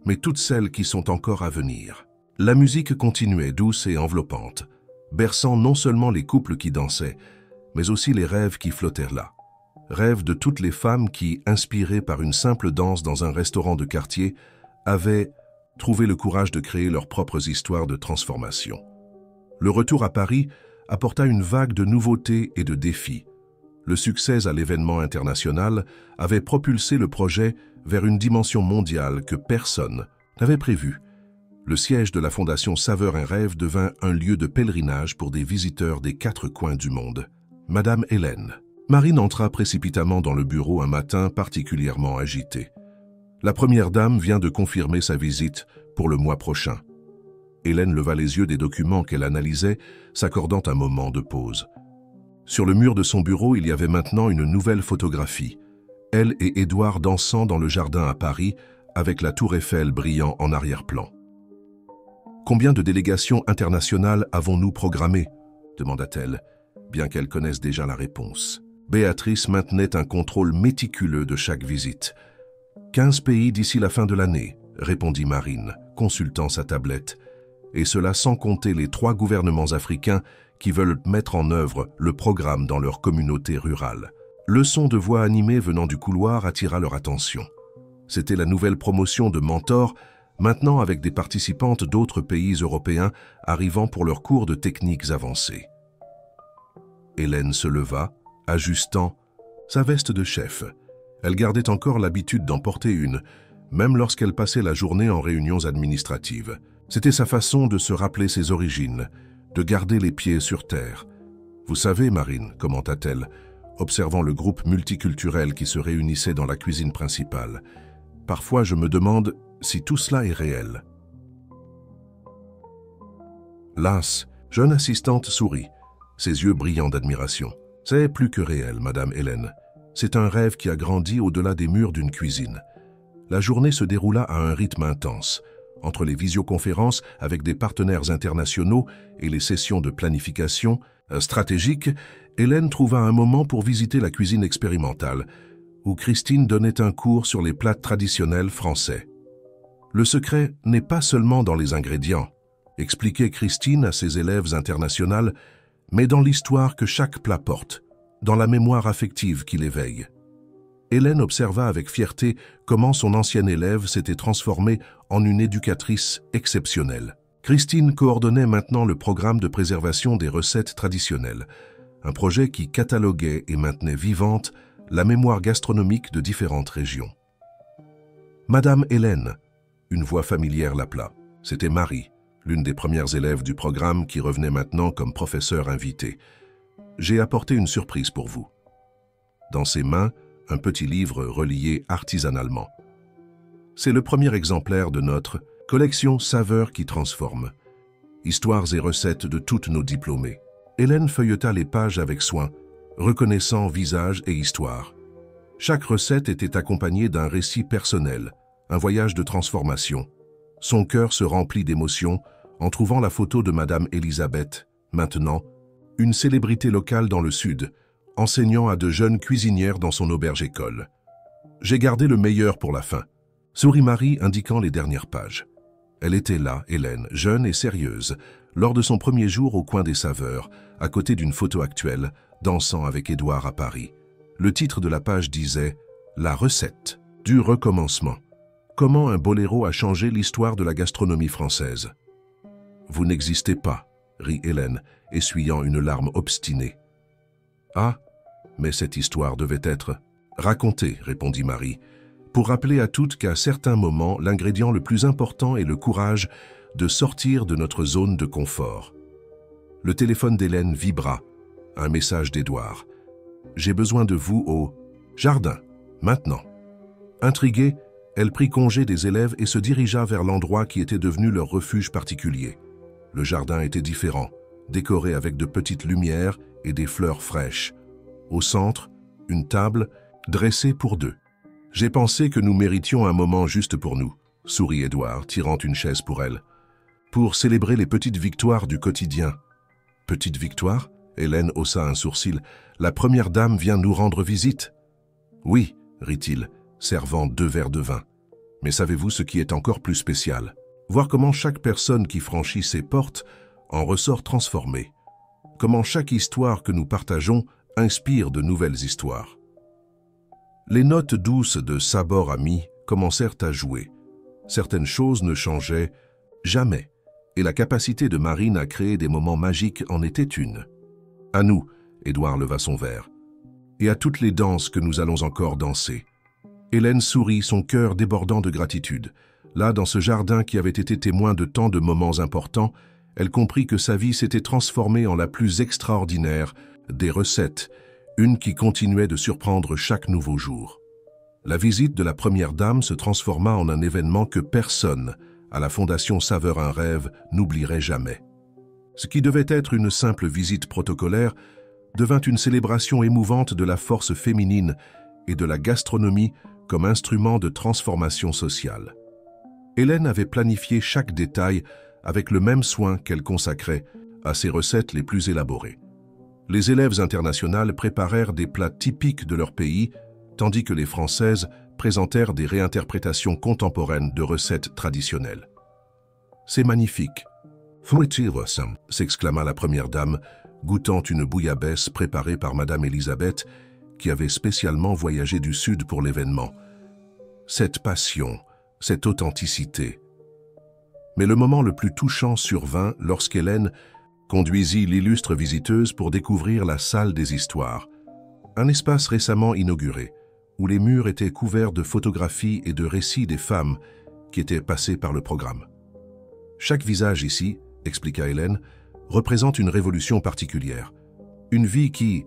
mais toutes celles qui sont encore à venir. » La musique continuait douce et enveloppante, berçant non seulement les couples qui dansaient, mais aussi les rêves qui flottèrent là. Rêves de toutes les femmes qui, inspirées par une simple danse dans un restaurant de quartier, avaient trouvé le courage de créer leurs propres histoires de transformation. Le retour à Paris apporta une vague de nouveautés et de défis. Le succès à l'événement international avait propulsé le projet vers une dimension mondiale que personne n'avait prévue. Le siège de la Fondation Saveur un rêve devint un lieu de pèlerinage pour des visiteurs des 4 coins du monde. Madame Hélène. Marine entra précipitamment dans le bureau un matin particulièrement agité. La première dame vient de confirmer sa visite pour le mois prochain. Hélène leva les yeux des documents qu'elle analysait, s'accordant un moment de pause. Sur le mur de son bureau, il y avait maintenant une nouvelle photographie. Elle et Édouard dansant dans le jardin à Paris, avec la tour Eiffel brillant en arrière-plan. « Combien de délégations internationales avons-nous programmées ?» demanda-t-elle, bien qu'elle connaisse déjà la réponse. Béatrice maintenait un contrôle méticuleux de chaque visite. « 15 pays d'ici la fin de l'année, » répondit Marine, consultant sa tablette. Et cela sans compter les 3 gouvernements africains qui veulent mettre en œuvre le programme dans leur communauté rurale. Le son de voix animée venant du couloir attira leur attention. C'était la nouvelle promotion de Mentor, maintenant avec des participantes d'autres pays européens arrivant pour leurs cours de techniques avancées. Hélène se leva, ajustant sa veste de chef. Elle gardait encore l'habitude d'en porter une, même lorsqu'elle passait la journée en réunions administratives. C'était sa façon de se rappeler ses origines, de garder les pieds sur terre. « Vous savez, Marine, » commenta-t-elle, observant le groupe multiculturel qui se réunissait dans la cuisine principale. « Parfois, je me demande si tout cela est réel. » Las, jeune assistante, sourit, ses yeux brillants d'admiration. « C'est plus que réel, Madame Hélène. C'est un rêve qui a grandi au-delà des murs d'une cuisine. » La journée se déroula à un rythme intense. Entre les visioconférences avec des partenaires internationaux et les sessions de planification stratégique, Hélène trouva un moment pour visiter la cuisine expérimentale, où Christine donnait un cours sur les plats traditionnels français. « Le secret n'est pas seulement dans les ingrédients », expliquait Christine à ses élèves internationales, mais dans l'histoire que chaque plat porte, dans la mémoire affective qu'il éveille. Hélène observa avec fierté comment son ancienne élève s'était transformée en une éducatrice exceptionnelle. Christine coordonnait maintenant le programme de préservation des recettes traditionnelles, un projet qui cataloguait et maintenait vivante la mémoire gastronomique de différentes régions. « Madame Hélène », une voix familière l'appela. C'était Marie, l'une des premières élèves du programme qui revenait maintenant comme professeure invitée. « J'ai apporté une surprise pour vous. » Dans ses mains, un petit livre relié artisanalement. C'est le premier exemplaire de notre collection Saveurs qui transforment. Histoires et recettes de toutes nos diplômées. Hélène feuilleta les pages avec soin, reconnaissant visage et histoire. Chaque recette était accompagnée d'un récit personnel, un voyage de transformation. Son cœur se remplit d'émotion en trouvant la photo de Madame Elisabeth, maintenant, une célébrité locale dans le Sud, enseignant à de jeunes cuisinières dans son auberge-école. « J'ai gardé le meilleur pour la fin », sourit Marie indiquant les dernières pages. Elle était là, Hélène, jeune et sérieuse, lors de son premier jour au coin des saveurs, à côté d'une photo actuelle, dansant avec Édouard à Paris. Le titre de la page disait « La recette ». Du recommencement. Comment un boléro a changé l'histoire de la gastronomie française? Vous n'existez pas, rit Hélène, essuyant une larme obstinée. Ah, mais cette histoire devait être racontée, répondit Marie, pour rappeler à toutes qu'à certains moments, l'ingrédient le plus important est le courage de sortir de notre zone de confort. Le téléphone d'Hélène vibra. Un message d'Édouard. « J'ai besoin de vous au jardin, maintenant. » Intriguée, elle prit congé des élèves et se dirigea vers l'endroit qui était devenu leur refuge particulier. Le jardin était différent, décoré avec de petites lumières et des fleurs fraîches. Au centre, une table dressée pour deux. « J'ai pensé que nous méritions un moment juste pour nous, » sourit Édouard, tirant une chaise pour elle. « Pour célébrer les petites victoires du quotidien. » « Petites victoires ?» Hélène haussa un sourcil. « La première dame vient nous rendre visite. »« Oui, » rit-il, servant 2 verres de vin. « Mais savez-vous ce qui est encore plus spécial? Voir comment chaque personne qui franchit ces portes en ressort transformée. Comment chaque histoire que nous partageons inspire de nouvelles histoires. » Les notes douces de Sabor Ami commencèrent à jouer. Certaines choses ne changeaient jamais, et la capacité de Marine à créer des moments magiques en était une. « À nous », Édouard leva son verre, « et à toutes les danses que nous allons encore danser. » Hélène sourit, son cœur débordant de gratitude. Là, dans ce jardin qui avait été témoin de tant de moments importants, elle comprit que sa vie s'était transformée en la plus extraordinaire des recettes, une qui continuait de surprendre chaque nouveau jour. La visite de la première dame se transforma en un événement que personne, à la Fondation Saveur un rêve, n'oublierait jamais. Ce qui devait être une simple visite protocolaire devint une célébration émouvante de la force féminine et de la gastronomie comme instrument de transformation sociale. Hélène avait planifié chaque détail avec le même soin qu'elle consacrait à ses recettes les plus élaborées. Les élèves internationales préparèrent des plats typiques de leur pays, tandis que les Françaises présentèrent des réinterprétations contemporaines de recettes traditionnelles. « C'est magnifique !» s'exclama la première dame, goûtant une bouillabaisse préparée par Madame Elisabeth, qui avait spécialement voyagé du Sud pour l'événement. Cette passion, cette authenticité. Mais le moment le plus touchant survint lorsqu'Hélène conduisit l'illustre visiteuse pour découvrir la salle des histoires, un espace récemment inauguré, où les murs étaient couverts de photographies et de récits des femmes qui étaient passées par le programme. Chaque visage ici, expliqua Hélène, représente une révolution particulière, une vie qui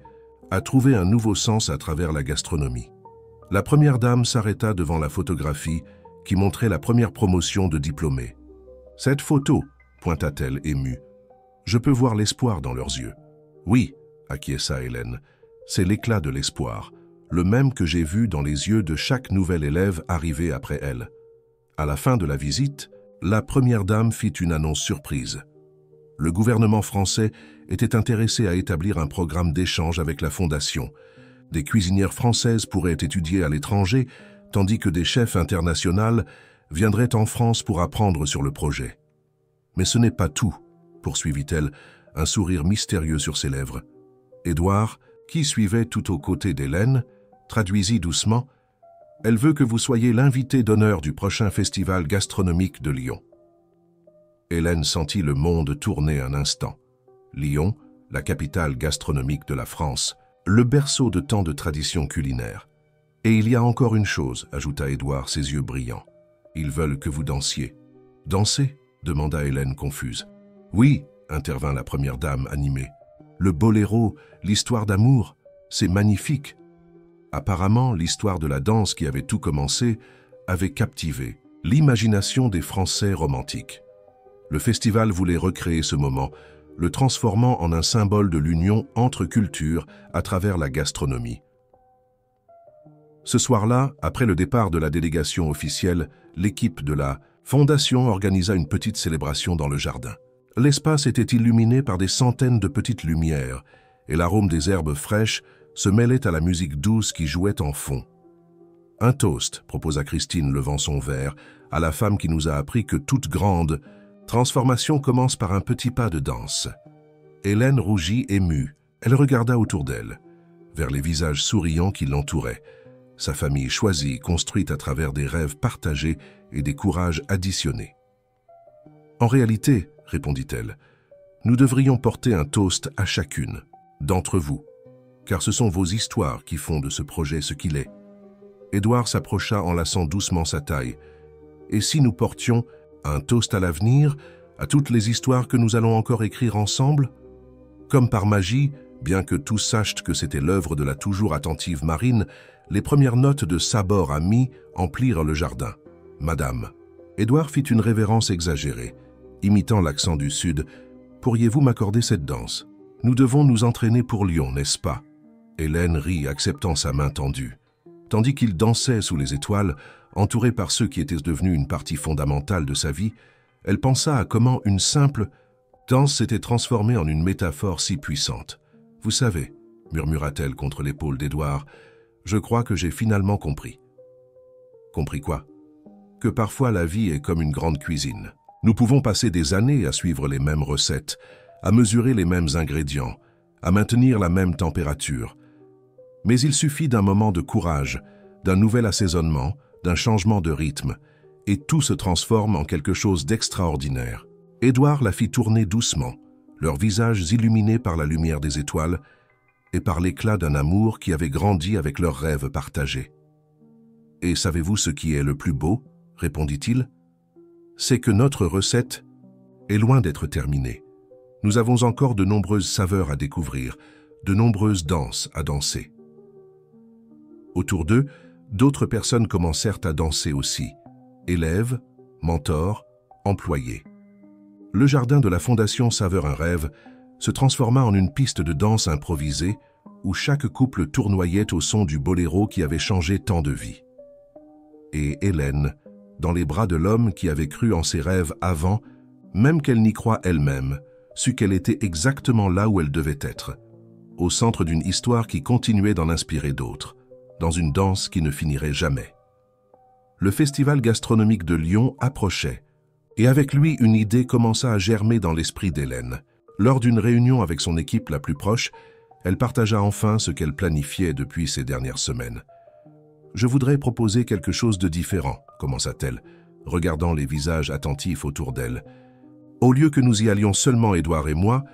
a trouvé un nouveau sens à travers la gastronomie. La première dame s'arrêta devant la photographie qui montrait la première promotion de diplômés. « Cette photo, pointa-t-elle émue, je peux voir l'espoir dans leurs yeux. »« Oui, acquiesça Hélène, c'est l'éclat de l'espoir, le même que j'ai vu dans les yeux de chaque nouvel élève arrivé après elle. » À la fin de la visite, la première dame fit une annonce surprise. Le gouvernement français était intéressé à établir un programme d'échange avec la Fondation. Des cuisinières françaises pourraient étudier à l'étranger, tandis que des chefs internationaux viendraient en France pour apprendre sur le projet. « Mais ce n'est pas tout », poursuivit-elle, un sourire mystérieux sur ses lèvres. Édouard, qui suivait tout aux côtés d'Hélène, traduisit doucement « Elle veut que vous soyez l'invité d'honneur du prochain festival gastronomique de Lyon. » Hélène sentit le monde tourner un instant. Lyon, la capitale gastronomique de la France, le berceau de tant de traditions culinaires. « Et il y a encore une chose, » ajouta Édouard, ses yeux brillants. « Ils veulent que vous dansiez. »« Danser » demanda Hélène confuse. « Oui, » intervint la première dame animée. « Le boléro, l'histoire d'amour, c'est magnifique. » Apparemment, l'histoire de la danse qui avait tout commencé avait captivé l'imagination des Français romantiques. Le festival voulait recréer ce moment, le transformant en un symbole de l'union entre cultures à travers la gastronomie. Ce soir-là, après le départ de la délégation officielle, l'équipe de la Fondation organisa une petite célébration dans le jardin. L'espace était illuminé par des centaines de petites lumières, et l'arôme des herbes fraîches se mêlait à la musique douce qui jouait en fond. « Un toast », proposa Christine, levant son verre, à la femme qui nous a appris que toute grande transformation commence par un petit pas de danse. Hélène rougit émue. Elle regarda autour d'elle, vers les visages souriants qui l'entouraient. sa famille choisie, construite à travers des rêves partagés et des courages additionnés. En réalité, répondit-elle, nous devrions porter un toast à chacune d'entre vous, car ce sont vos histoires qui font de ce projet ce qu'il est. Édouard s'approcha en lassant doucement sa taille. Et si nous portions un toast à l'avenir, à toutes les histoires que nous allons encore écrire ensemble? Comme par magie, bien que tous sachent que c'était l'œuvre de la toujours attentive Marine, les premières notes de Sabor Ami emplirent le jardin. « Madame », Édouard fit une révérence exagérée, imitant l'accent du Sud. « Pourriez-vous m'accorder cette danse? Nous devons nous entraîner pour Lyon, n'est-ce pas ?» Hélène rit, acceptant sa main tendue. Tandis qu'il dansait sous les étoiles, entouré par ceux qui étaient devenus une partie fondamentale de sa vie, elle pensa à comment une simple danse s'était transformée en une métaphore si puissante. « Vous savez, » murmura-t-elle contre l'épaule d'Édouard, « je crois que j'ai finalement compris. » Compris quoi? Que parfois la vie est comme une grande cuisine. Nous pouvons passer des années à suivre les mêmes recettes, à mesurer les mêmes ingrédients, à maintenir la même température. Mais il suffit d'un moment de courage, d'un nouvel assaisonnement, d'un changement de rythme, et tout se transforme en quelque chose d'extraordinaire. Édouard la fit tourner doucement, leurs visages illuminés par la lumière des étoiles et par l'éclat d'un amour qui avait grandi avec leurs rêves partagés. « Et savez-vous ce qui est le plus beau ?» répondit-il. « C'est que notre recette est loin d'être terminée. Nous avons encore de nombreuses saveurs à découvrir, de nombreuses danses à danser. » Autour d'eux, d'autres personnes commencèrent à danser aussi, élèves, mentors, employés. Le jardin de la Fondation Saveur un rêve se transforma en une piste de danse improvisée où chaque couple tournoyait au son du boléro qui avait changé tant de vies. Et Hélène, dans les bras de l'homme qui avait cru en ses rêves avant, même qu'elle n'y croit elle-même, sut qu'elle était exactement là où elle devait être, au centre d'une histoire qui continuait d'en inspirer d'autres, dans une danse qui ne finirait jamais. Le festival gastronomique de Lyon approchait, et avec lui une idée commença à germer dans l'esprit d'Hélène. Lors d'une réunion avec son équipe la plus proche, elle partagea enfin ce qu'elle planifiait depuis ces dernières semaines. « Je voudrais proposer quelque chose de différent », commença-t-elle, regardant les visages attentifs autour d'elle. « Au lieu que nous y allions seulement Édouard et moi,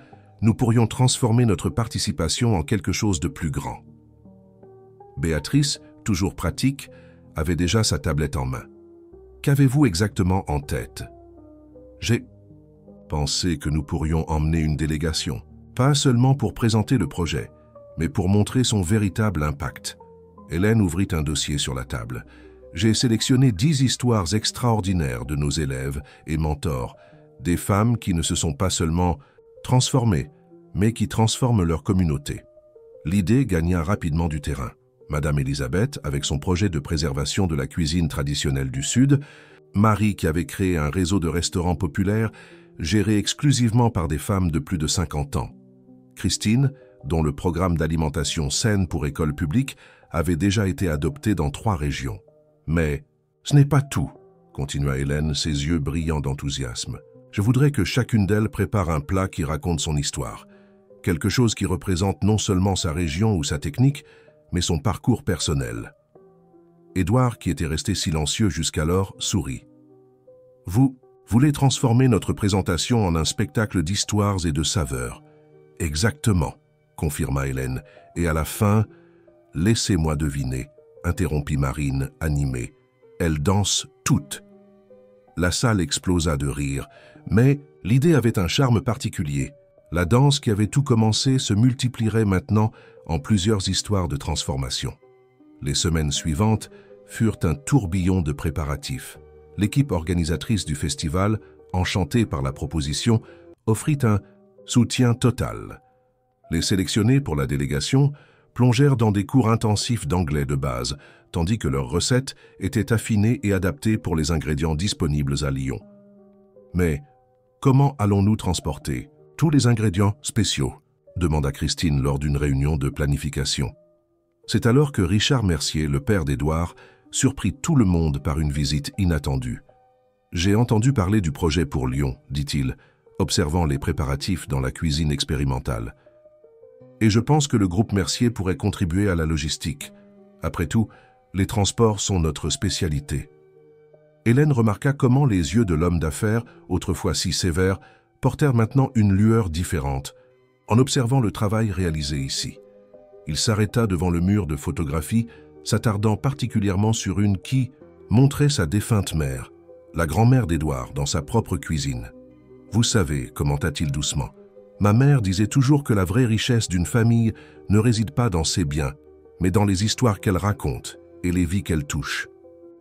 nous pourrions transformer notre participation en quelque chose de plus grand. » Béatrice, toujours pratique, avait déjà sa tablette en main. « Qu'avez-vous exactement en tête ?»« J'ai pensé que nous pourrions emmener une délégation, pas seulement pour présenter le projet, mais pour montrer son véritable impact. » Hélène ouvrit un dossier sur la table. « J'ai sélectionné 10 histoires extraordinaires de nos élèves et mentors, des femmes qui ne se sont pas seulement transformées, mais qui transforment leur communauté. » L'idée gagna rapidement du terrain. Madame Elisabeth, avec son projet de préservation de la cuisine traditionnelle du Sud, Marie, qui avait créé un réseau de restaurants populaires géré exclusivement par des femmes de plus de 50 ans. Christine, dont le programme d'alimentation saine pour écoles publiques avait déjà été adopté dans 3 régions. Mais ce n'est pas tout, continua Hélène, ses yeux brillants d'enthousiasme. Je voudrais que chacune d'elles prépare un plat qui raconte son histoire, quelque chose qui représente non seulement sa région ou sa technique, mais son parcours personnel. Édouard, qui était resté silencieux jusqu'alors, sourit. « Vous voulez transformer notre présentation en un spectacle d'histoires et de saveurs. »« Exactement, » confirma Hélène, « et à la fin, laissez-moi deviner, » interrompit Marine, animée. « Elles dansent toutes. » La salle explosa de rire, mais l'idée avait un charme particulier. La danse qui avait tout commencé se multiplierait maintenant en plusieurs histoires de transformation. Les semaines suivantes furent un tourbillon de préparatifs. L'équipe organisatrice du festival, enchantée par la proposition, offrit un soutien total. Les sélectionnés pour la délégation plongèrent dans des cours intensifs d'anglais de base, tandis que leurs recettes étaient affinées et adaptées pour les ingrédients disponibles à Lyon. Mais comment allons-nous transporter tous les ingrédients spéciaux ? Demanda Christine lors d'une réunion de planification. C'est alors que Richard Mercier, le père d'Édouard, surprit tout le monde par une visite inattendue. « J'ai entendu parler du projet pour Lyon, » dit-il, observant les préparatifs dans la cuisine expérimentale. « Et je pense que le groupe Mercier pourrait contribuer à la logistique. Après tout, Les transports sont notre spécialité. Hélène remarqua comment les yeux de l'homme d'affaires, autrefois si sévères, portèrent maintenant une lueur différente, en observant le travail réalisé ici. Il s'arrêta devant le mur de photographie, s'attardant particulièrement sur une qui montrait sa défunte mère, la grand-mère d'Édouard, dans sa propre cuisine. « Vous savez, commenta-t-il doucement, ma mère disait toujours que la vraie richesse d'une famille ne réside pas dans ses biens, mais dans les histoires qu'elle raconte et les vies qu'elle touche. »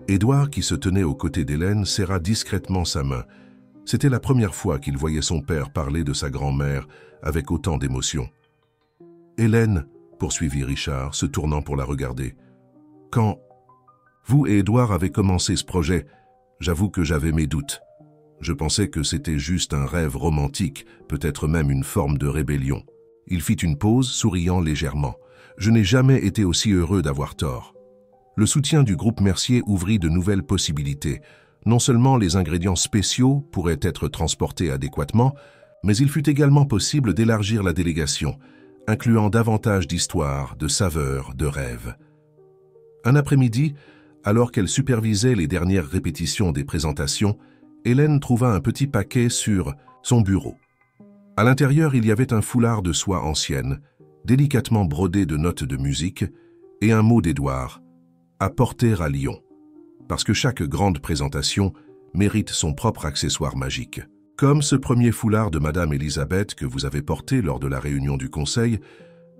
Édouard, qui se tenait aux côtés d'Hélène, serra discrètement sa main. C'était la première fois qu'il voyait son père parler de sa grand-mère avec autant d'émotion. « Hélène, poursuivit Richard, se tournant pour la regarder, quand vous et Édouard avez commencé ce projet, j'avoue que j'avais mes doutes. Je pensais que c'était juste un rêve romantique, peut-être même une forme de rébellion. » Il fit une pause, souriant légèrement. « Je n'ai jamais été aussi heureux d'avoir tort. » Le soutien du groupe Mercier ouvrit de nouvelles possibilités. Non seulement les ingrédients spéciaux pourraient être transportés adéquatement, mais il fut également possible d'élargir la délégation, incluant davantage d'histoires, de saveurs, de rêves. Un après-midi, alors qu'elle supervisait les dernières répétitions des présentations, Hélène trouva un petit paquet sur son bureau. À l'intérieur, il y avait un foulard de soie ancienne, délicatement brodé de notes de musique, et un mot d'Édouard, à porter à Lyon, parce que chaque grande présentation mérite son propre accessoire magique. Comme ce premier foulard de Madame Elisabeth que vous avez porté lors de la réunion du Conseil,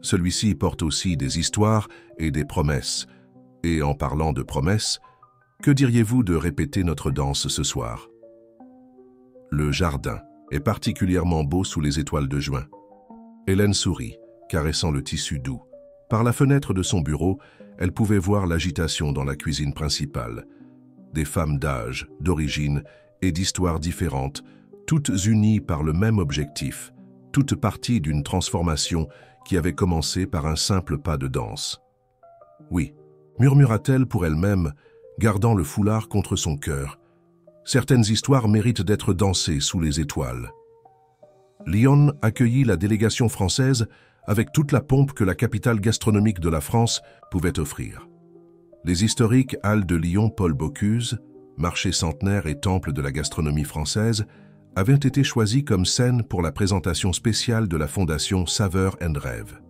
celui-ci porte aussi des histoires et des promesses. Et en parlant de promesses, que diriez-vous de répéter notre danse ce soir? Le jardin est particulièrement beau sous les étoiles de juin. Hélène sourit, caressant le tissu doux. Par la fenêtre de son bureau, elle pouvait voir l'agitation dans la cuisine principale. Des femmes d'âge, d'origine et d'histoires différentes, toutes unies par le même objectif, toutes parties d'une transformation qui avait commencé par un simple pas de danse. « Oui », murmura-t-elle pour elle-même, gardant le foulard contre son cœur. « Certaines histoires méritent d'être dansées sous les étoiles. » Lyon accueillit la délégation française avec toute la pompe que la capitale gastronomique de la France pouvait offrir. Les historiques halles de Lyon Paul Bocuse, marché centenaire et temple de la gastronomie française, avaient été choisis comme scène pour la présentation spéciale de la fondation Saveurs & Rêves.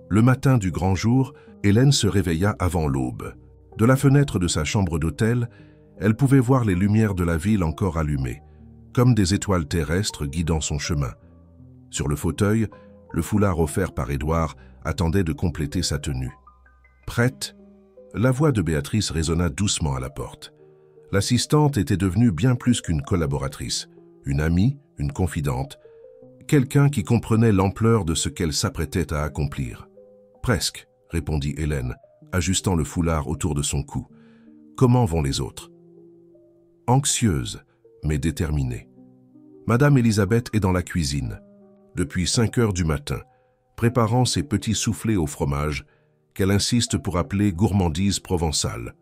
Le matin du grand jour, Hélène se réveilla avant l'aube. De la fenêtre de sa chambre d'hôtel, elle pouvait voir les lumières de la ville encore allumées, comme des étoiles terrestres guidant son chemin. Sur le fauteuil, le foulard offert par Édouard attendait de compléter sa tenue. Prête, la voix de Béatrice résonna doucement à la porte. L'assistante était devenue bien plus qu'une collaboratrice, une amie, une confidente, quelqu'un qui comprenait l'ampleur de ce qu'elle s'apprêtait à accomplir. « Presque », répondit Hélène, ajustant le foulard autour de son cou. « Comment vont les autres ?» Anxieuse, mais déterminée. Madame Elisabeth est dans la cuisine, depuis 5 heures du matin, préparant ses petits soufflets au fromage, qu'elle insiste pour appeler gourmandise provençale.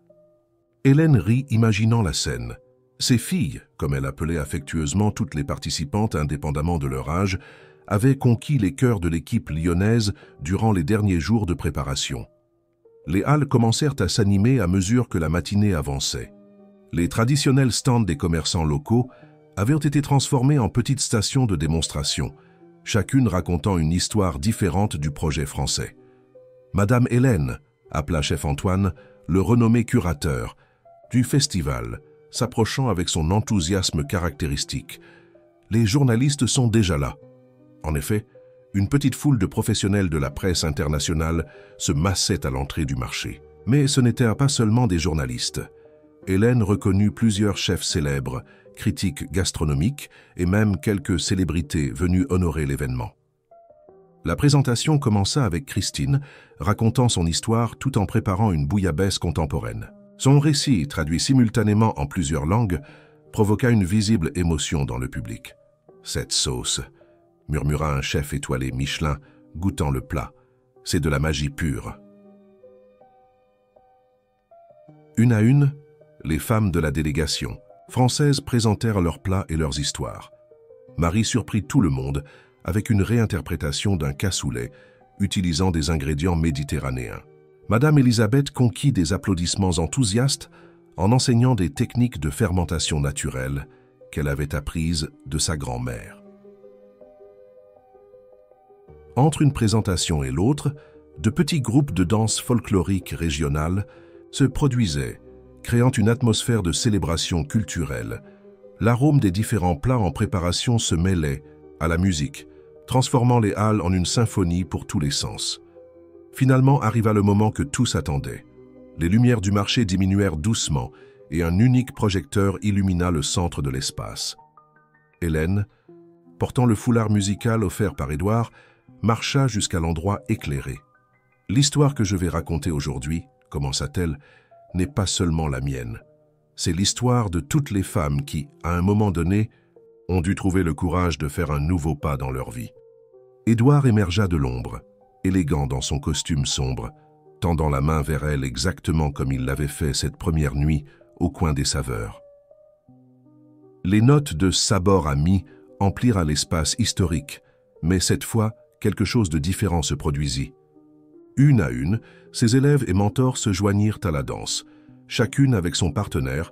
Hélène rit, imaginant la scène. Ses filles, comme elle appelait affectueusement toutes les participantes indépendamment de leur âge, avaient conquis les cœurs de l'équipe lyonnaise durant les derniers jours de préparation. Les halles commencèrent à s'animer à mesure que la matinée avançait. Les traditionnels stands des commerçants locaux avaient été transformés en petites stations de démonstration, chacune racontant une histoire différente du projet français. Madame Hélène, appela chef Antoine, le renommé curateur du festival, s'approchant avec son enthousiasme caractéristique. Les journalistes sont déjà là. En effet, une petite foule de professionnels de la presse internationale se massait à l'entrée du marché. Mais ce n'étaient pas seulement des journalistes. Hélène reconnut plusieurs chefs célèbres, critiques gastronomiques et même quelques célébrités venues honorer l'événement. La présentation commença avec Christine, racontant son histoire tout en préparant une bouillabaisse contemporaine. Son récit, traduit simultanément en plusieurs langues, provoqua une visible émotion dans le public. « Cette sauce », murmura un chef étoilé Michelin, goûtant le plat. « C'est de la magie pure. » Une à une, les femmes de la délégation française présentèrent leurs plats et leurs histoires. Marie surprit tout le monde avec une réinterprétation d'un cassoulet utilisant des ingrédients méditerranéens. Madame Elisabeth conquit des applaudissements enthousiastes en enseignant des techniques de fermentation naturelle qu'elle avait apprises de sa grand-mère. Entre une présentation et l'autre, de petits groupes de danse folklorique régionale se produisaient, créant une atmosphère de célébration culturelle. L'arôme des différents plats en préparation se mêlait à la musique, transformant les halles en une symphonie pour tous les sens. Finalement arriva le moment que tous attendaient. Les lumières du marché diminuèrent doucement et un unique projecteur illumina le centre de l'espace. Hélène, portant le foulard musical offert par Édouard, marcha jusqu'à l'endroit éclairé. « L'histoire que je vais raconter aujourd'hui, commença-t-elle, n'est pas seulement la mienne. C'est l'histoire de toutes les femmes qui, à un moment donné, ont dû trouver le courage de faire un nouveau pas dans leur vie. » Édouard émergea de l'ombre, élégant dans son costume sombre, tendant la main vers elle exactement comme il l'avait fait cette première nuit au coin des Saveurs. Les notes de Sabor à mi emplirent l'espace historique, mais cette fois, quelque chose de différent se produisit. Une à une, ses élèves et mentors se joignirent à la danse, chacune avec son partenaire,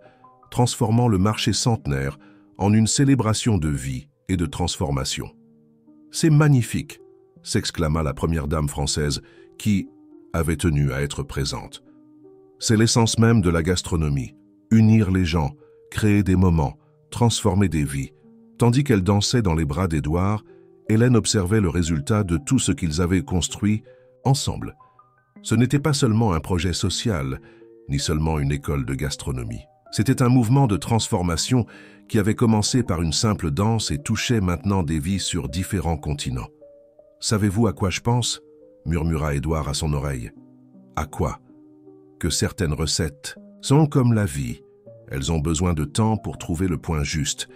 transformant le marché centenaire en une célébration de vie et de transformation. « C'est magnifique !» s'exclama la première dame française qui avait tenu à être présente. « C'est l'essence même de la gastronomie, unir les gens, créer des moments, transformer des vies. » Tandis qu'elle dansait dans les bras d'Édouard, Hélène observait le résultat de tout ce qu'ils avaient construit ensemble. Ce n'était pas seulement un projet social, ni seulement une école de gastronomie. C'était un mouvement de transformation qui avait commencé par une simple danse et touchait maintenant des vies sur différents continents. « Savez-vous à quoi je pense ?» murmura Édouard à son oreille. « À quoi ? Que certaines recettes sont comme la vie. Elles ont besoin de temps pour trouver le point juste,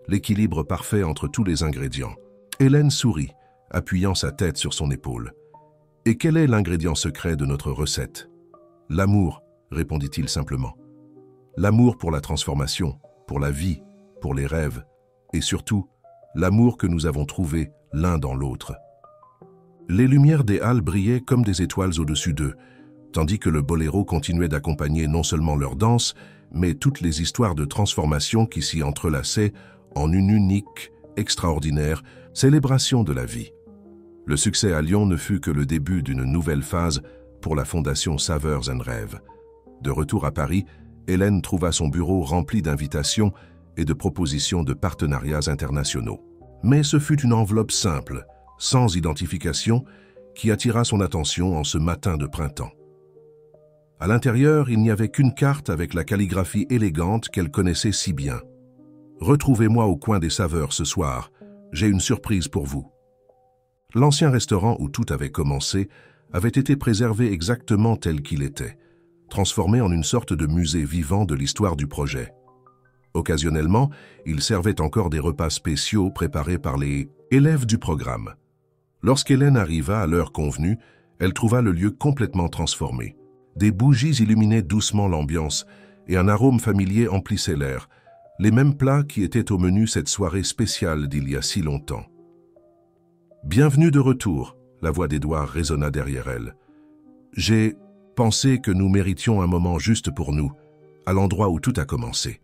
l'équilibre parfait entre tous les ingrédients. » Hélène sourit, appuyant sa tête sur son épaule. « Et quel est l'ingrédient secret de notre recette ?»« L'amour, » répondit-il simplement. « L'amour pour la transformation, pour la vie, pour les rêves, et surtout, l'amour que nous avons trouvé l'un dans l'autre. » Les lumières des halles brillaient comme des étoiles au-dessus d'eux, tandis que le boléro continuait d'accompagner non seulement leur danse, mais toutes les histoires de transformation qui s'y entrelaçaient en une unique, extraordinaire célébration de la vie. Le succès à Lyon ne fut que le début d'une nouvelle phase pour la fondation Saveurs & Rêves. De retour à Paris, Hélène trouva son bureau rempli d'invitations et de propositions de partenariats internationaux. Mais ce fut une enveloppe simple, sans identification, qui attira son attention en ce matin de printemps. À l'intérieur, il n'y avait qu'une carte avec la calligraphie élégante qu'elle connaissait si bien. « Retrouvez-moi au coin des Saveurs ce soir, j'ai une surprise pour vous. » L'ancien restaurant où tout avait commencé avait été préservé exactement tel qu'il était, transformé en une sorte de musée vivant de l'histoire du projet. Occasionnellement, il servait encore des repas spéciaux préparés par les élèves du programme. Lorsqu'Hélène arriva à l'heure convenue, elle trouva le lieu complètement transformé. Des bougies illuminaient doucement l'ambiance et un arôme familier emplissait l'air, les mêmes plats qui étaient au menu cette soirée spéciale d'il y a si longtemps. « Bienvenue de retour », la voix d'Édouard résonna derrière elle. « J'ai pensé que nous méritions un moment juste pour nous, à l'endroit où tout a commencé. »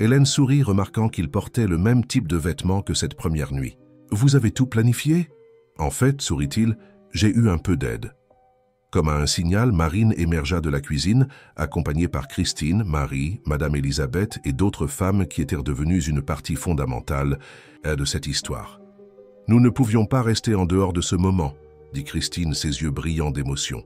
Hélène sourit, remarquant qu'il portait le même type de vêtements que cette première nuit. « Vous avez tout planifié ?» « En fait, sourit-il, j'ai eu un peu d'aide. » Comme à un signal, Marine émergea de la cuisine, accompagnée par Christine, Marie, Madame Elisabeth et d'autres femmes qui étaient devenues une partie fondamentale de cette histoire. « Nous ne pouvions pas rester en dehors de ce moment, » dit Christine, ses yeux brillants d'émotion.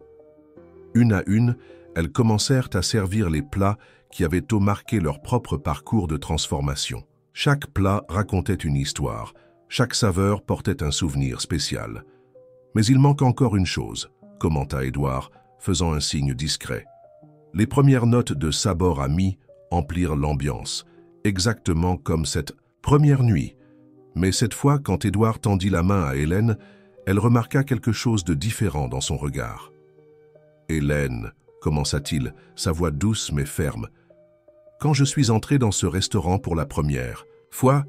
Une à une, elles commencèrent à servir les plats qui avaient tôt marqué leur propre parcours de transformation. Chaque plat racontait une histoire, chaque saveur portait un souvenir spécial. Mais il manque encore une chose, commenta Édouard, faisant un signe discret. Les premières notes de Sabor à mi emplirent l'ambiance, exactement comme cette première nuit. Mais cette fois, quand Édouard tendit la main à Hélène, elle remarqua quelque chose de différent dans son regard. « Hélène, commença-t-il, sa voix douce mais ferme, quand je suis entré dans ce restaurant pour la première fois,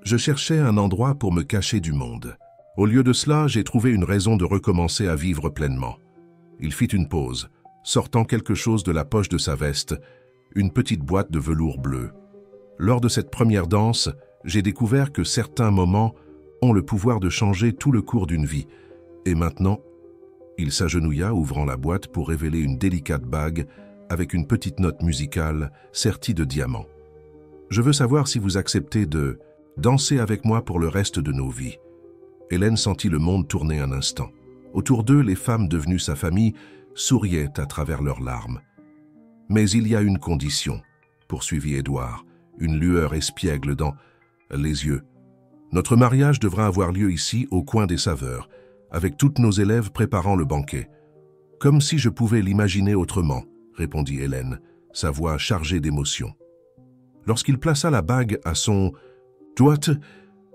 je cherchais un endroit pour me cacher du monde. Au lieu de cela, j'ai trouvé une raison de recommencer à vivre pleinement. » Il fit une pause, sortant quelque chose de la poche de sa veste, une petite boîte de velours bleu. Lors de cette première danse, j'ai découvert que certains moments ont le pouvoir de changer tout le cours d'une vie. Et maintenant, il s'agenouilla, ouvrant la boîte pour révéler une délicate bague avec une petite note musicale sertie de diamants. Je veux savoir si vous acceptez de danser avec moi pour le reste de nos vies. Hélène sentit le monde tourner un instant. Autour d'eux, les femmes devenues sa famille souriaient à travers leurs larmes. Mais il y a une condition, poursuivit Édouard, une lueur espiègle dans les yeux. Notre mariage devra avoir lieu ici, au coin des Saveurs, avec toutes nos élèves préparant le banquet. Comme si je pouvais l'imaginer autrement, répondit Hélène, sa voix chargée d'émotion. Lorsqu'il plaça la bague à son doigt,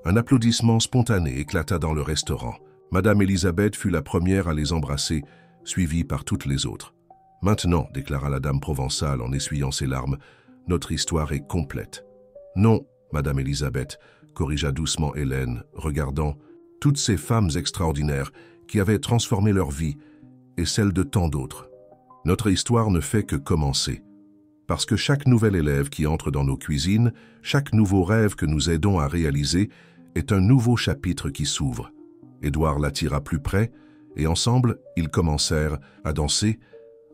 un applaudissement spontané éclata dans le restaurant. Madame Élisabeth fut la première à les embrasser, suivie par toutes les autres. « Maintenant, déclara la dame provençale en essuyant ses larmes, notre histoire est complète. »« Non, Madame Élisabeth, corrigea doucement Hélène, regardant toutes ces femmes extraordinaires qui avaient transformé leur vie et celle de tant d'autres. Notre histoire ne fait que commencer. Parce que chaque nouvel élève qui entre dans nos cuisines, chaque nouveau rêve que nous aidons à réaliser est un nouveau chapitre qui s'ouvre. Édouard l'attira plus près et ensemble, ils commencèrent à danser,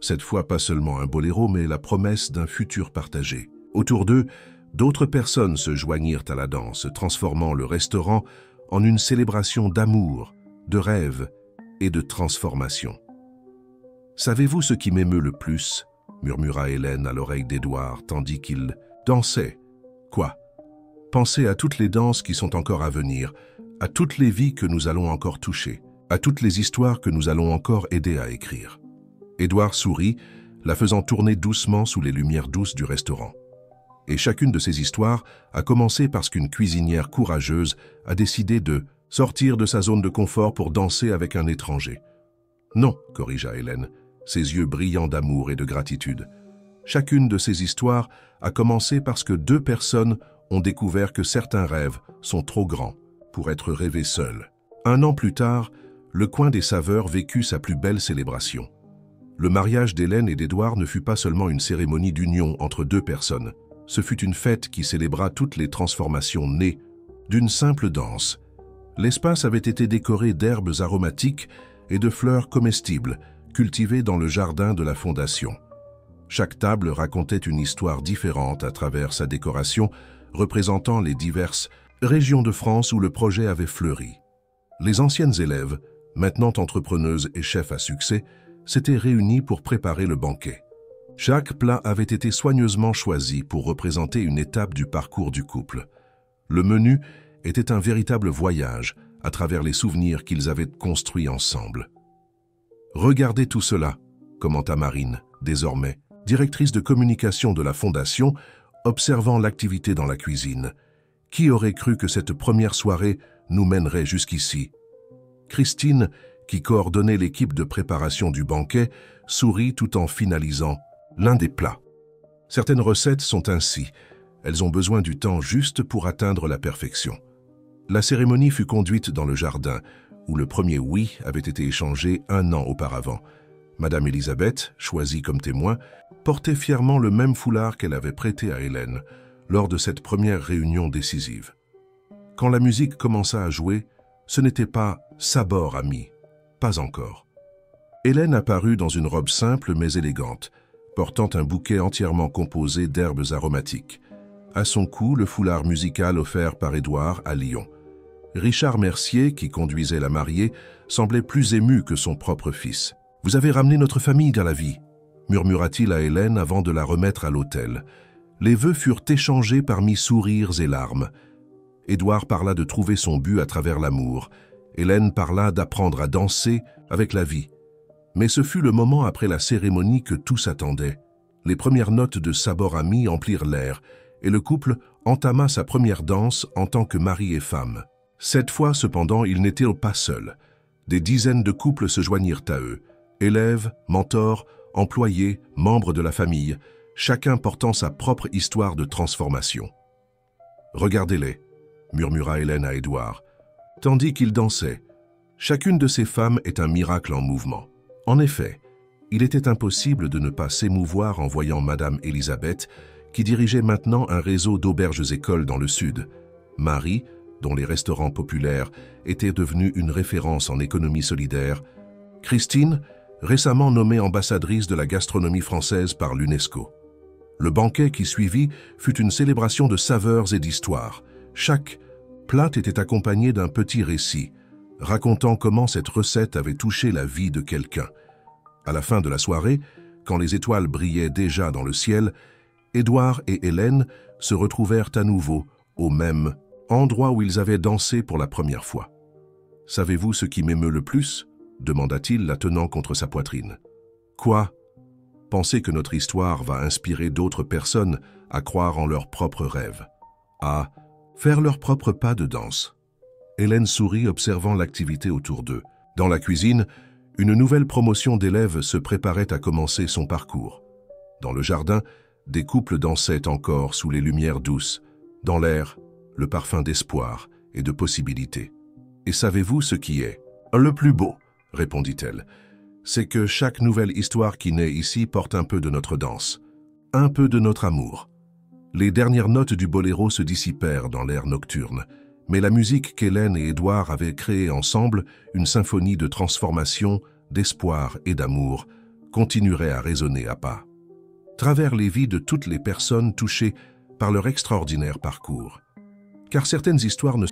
cette fois pas seulement un boléro, mais la promesse d'un futur partagé. Autour d'eux, d'autres personnes se joignirent à la danse, transformant le restaurant en une célébration d'amour, de rêve et de transformation. « Savez-vous ce qui m'émeut le plus ?» murmura Hélène à l'oreille d'Édouard, tandis qu'il dansait. « Quoi ? Pensez à toutes les danses qui sont encore à venir, à toutes les vies que nous allons encore toucher, à toutes les histoires que nous allons encore aider à écrire. » Édouard sourit, la faisant tourner doucement sous les lumières douces du restaurant. Et chacune de ces histoires a commencé parce qu'une cuisinière courageuse a décidé de sortir de sa zone de confort pour danser avec un étranger. « Non, corrigea Hélène, ses yeux brillants d'amour et de gratitude. Chacune de ces histoires a commencé parce que deux personnes ont découvert que certains rêves sont trop grands pour être rêvés seuls. 1 an plus tard, le coin des Saveurs vécut sa plus belle célébration. Le mariage d'Hélène et d'Édouard ne fut pas seulement une cérémonie d'union entre deux personnes. Ce fut une fête qui célébra toutes les transformations nées d'une simple danse. L'espace avait été décoré d'herbes aromatiques et de fleurs comestibles, cultivées dans le jardin de la Fondation. Chaque table racontait une histoire différente à travers sa décoration, représentant les diverses régions de France où le projet avait fleuri. Les anciennes élèves, maintenant entrepreneuses et chefs à succès, s'étaient réunies pour préparer le banquet. Chaque plat avait été soigneusement choisi pour représenter une étape du parcours du couple. Le menu était un véritable voyage à travers les souvenirs qu'ils avaient construits ensemble. « Regardez tout cela », commenta Marine, désormais directrice de communication de la Fondation, observant l'activité dans la cuisine. « Qui aurait cru que cette première soirée nous mènerait jusqu'ici ?» Christine, qui coordonnait l'équipe de préparation du banquet, sourit tout en finalisant l'un des plats. Certaines recettes sont ainsi. Elles ont besoin du temps juste pour atteindre la perfection. La cérémonie fut conduite dans le jardin, où le premier oui avait été échangé 1 an auparavant. Madame Élisabeth, choisie comme témoin, portait fièrement le même foulard qu'elle avait prêté à Hélène lors de cette première réunion décisive. Quand la musique commença à jouer, ce n'était pas « Sabor, ami », pas encore. Hélène apparut dans une robe simple mais élégante, portant un bouquet entièrement composé d'herbes aromatiques. À son cou, le foulard musical offert par Édouard à Lyon. Richard Mercier, qui conduisait la mariée, semblait plus ému que son propre fils. « Vous avez ramené notre famille dans la vie », murmura-t-il à Hélène avant de la remettre à l'autel. Les vœux furent échangés parmi sourires et larmes. Édouard parla de trouver son but à travers l'amour. Hélène parla d'apprendre à danser avec la vie. Mais ce fut le moment après la cérémonie que tout s'attendait. Les premières notes de Sabor ami emplirent l'air, et le couple entama sa première danse en tant que mari et femme. Cette fois, cependant, ils n'étaient pas seuls. Des dizaines de couples se joignirent à eux. Élèves, mentors, employés, membres de la famille, chacun portant sa propre histoire de transformation. « Regardez-les », murmura Hélène à Édouard, tandis qu'ils dansaient. Chacune de ces femmes est un miracle en mouvement. En effet, Il était impossible de ne pas s'émouvoir en voyant Madame Elisabeth, qui dirigeait maintenant un réseau d'auberges-écoles dans le sud. Marie, dont les restaurants populaires étaient devenus une référence en économie solidaire. Christine, récemment nommée ambassadrice de la gastronomie française par l'UNESCO. Le banquet qui suivit fut une célébration de saveurs et d'histoire. Chaque plat était accompagné d'un petit récit, racontant comment cette recette avait touché la vie de quelqu'un. À la fin de la soirée, quand les étoiles brillaient déjà dans le ciel, Édouard et Hélène se retrouvèrent à nouveau au même endroit où ils avaient dansé pour la première fois. « Savez-vous ce qui m'émeut le plus ?» demanda-t-il, la tenant contre sa poitrine. « Quoi ? Penser que notre histoire va inspirer d'autres personnes à croire en leurs propres rêves, à faire leurs propres pas de danse. » Hélène sourit, observant l'activité autour d'eux. Dans la cuisine, une nouvelle promotion d'élèves se préparait à commencer son parcours. Dans le jardin, des couples dansaient encore sous les lumières douces. Dans l'air, le parfum d'espoir et de possibilités. « Et savez-vous ce qui est le plus beau ?» répondit-elle. « C'est que chaque nouvelle histoire qui naît ici porte un peu de notre danse, un peu de notre amour. » Les dernières notes du boléro se dissipèrent dans l'air nocturne, mais la musique qu'Hélène et Édouard avaient créée ensemble, une symphonie de transformation, d'espoir et d'amour, continuerait à résonner à pas travers les vies de toutes les personnes touchées par leur extraordinaire parcours. Car certaines histoires ne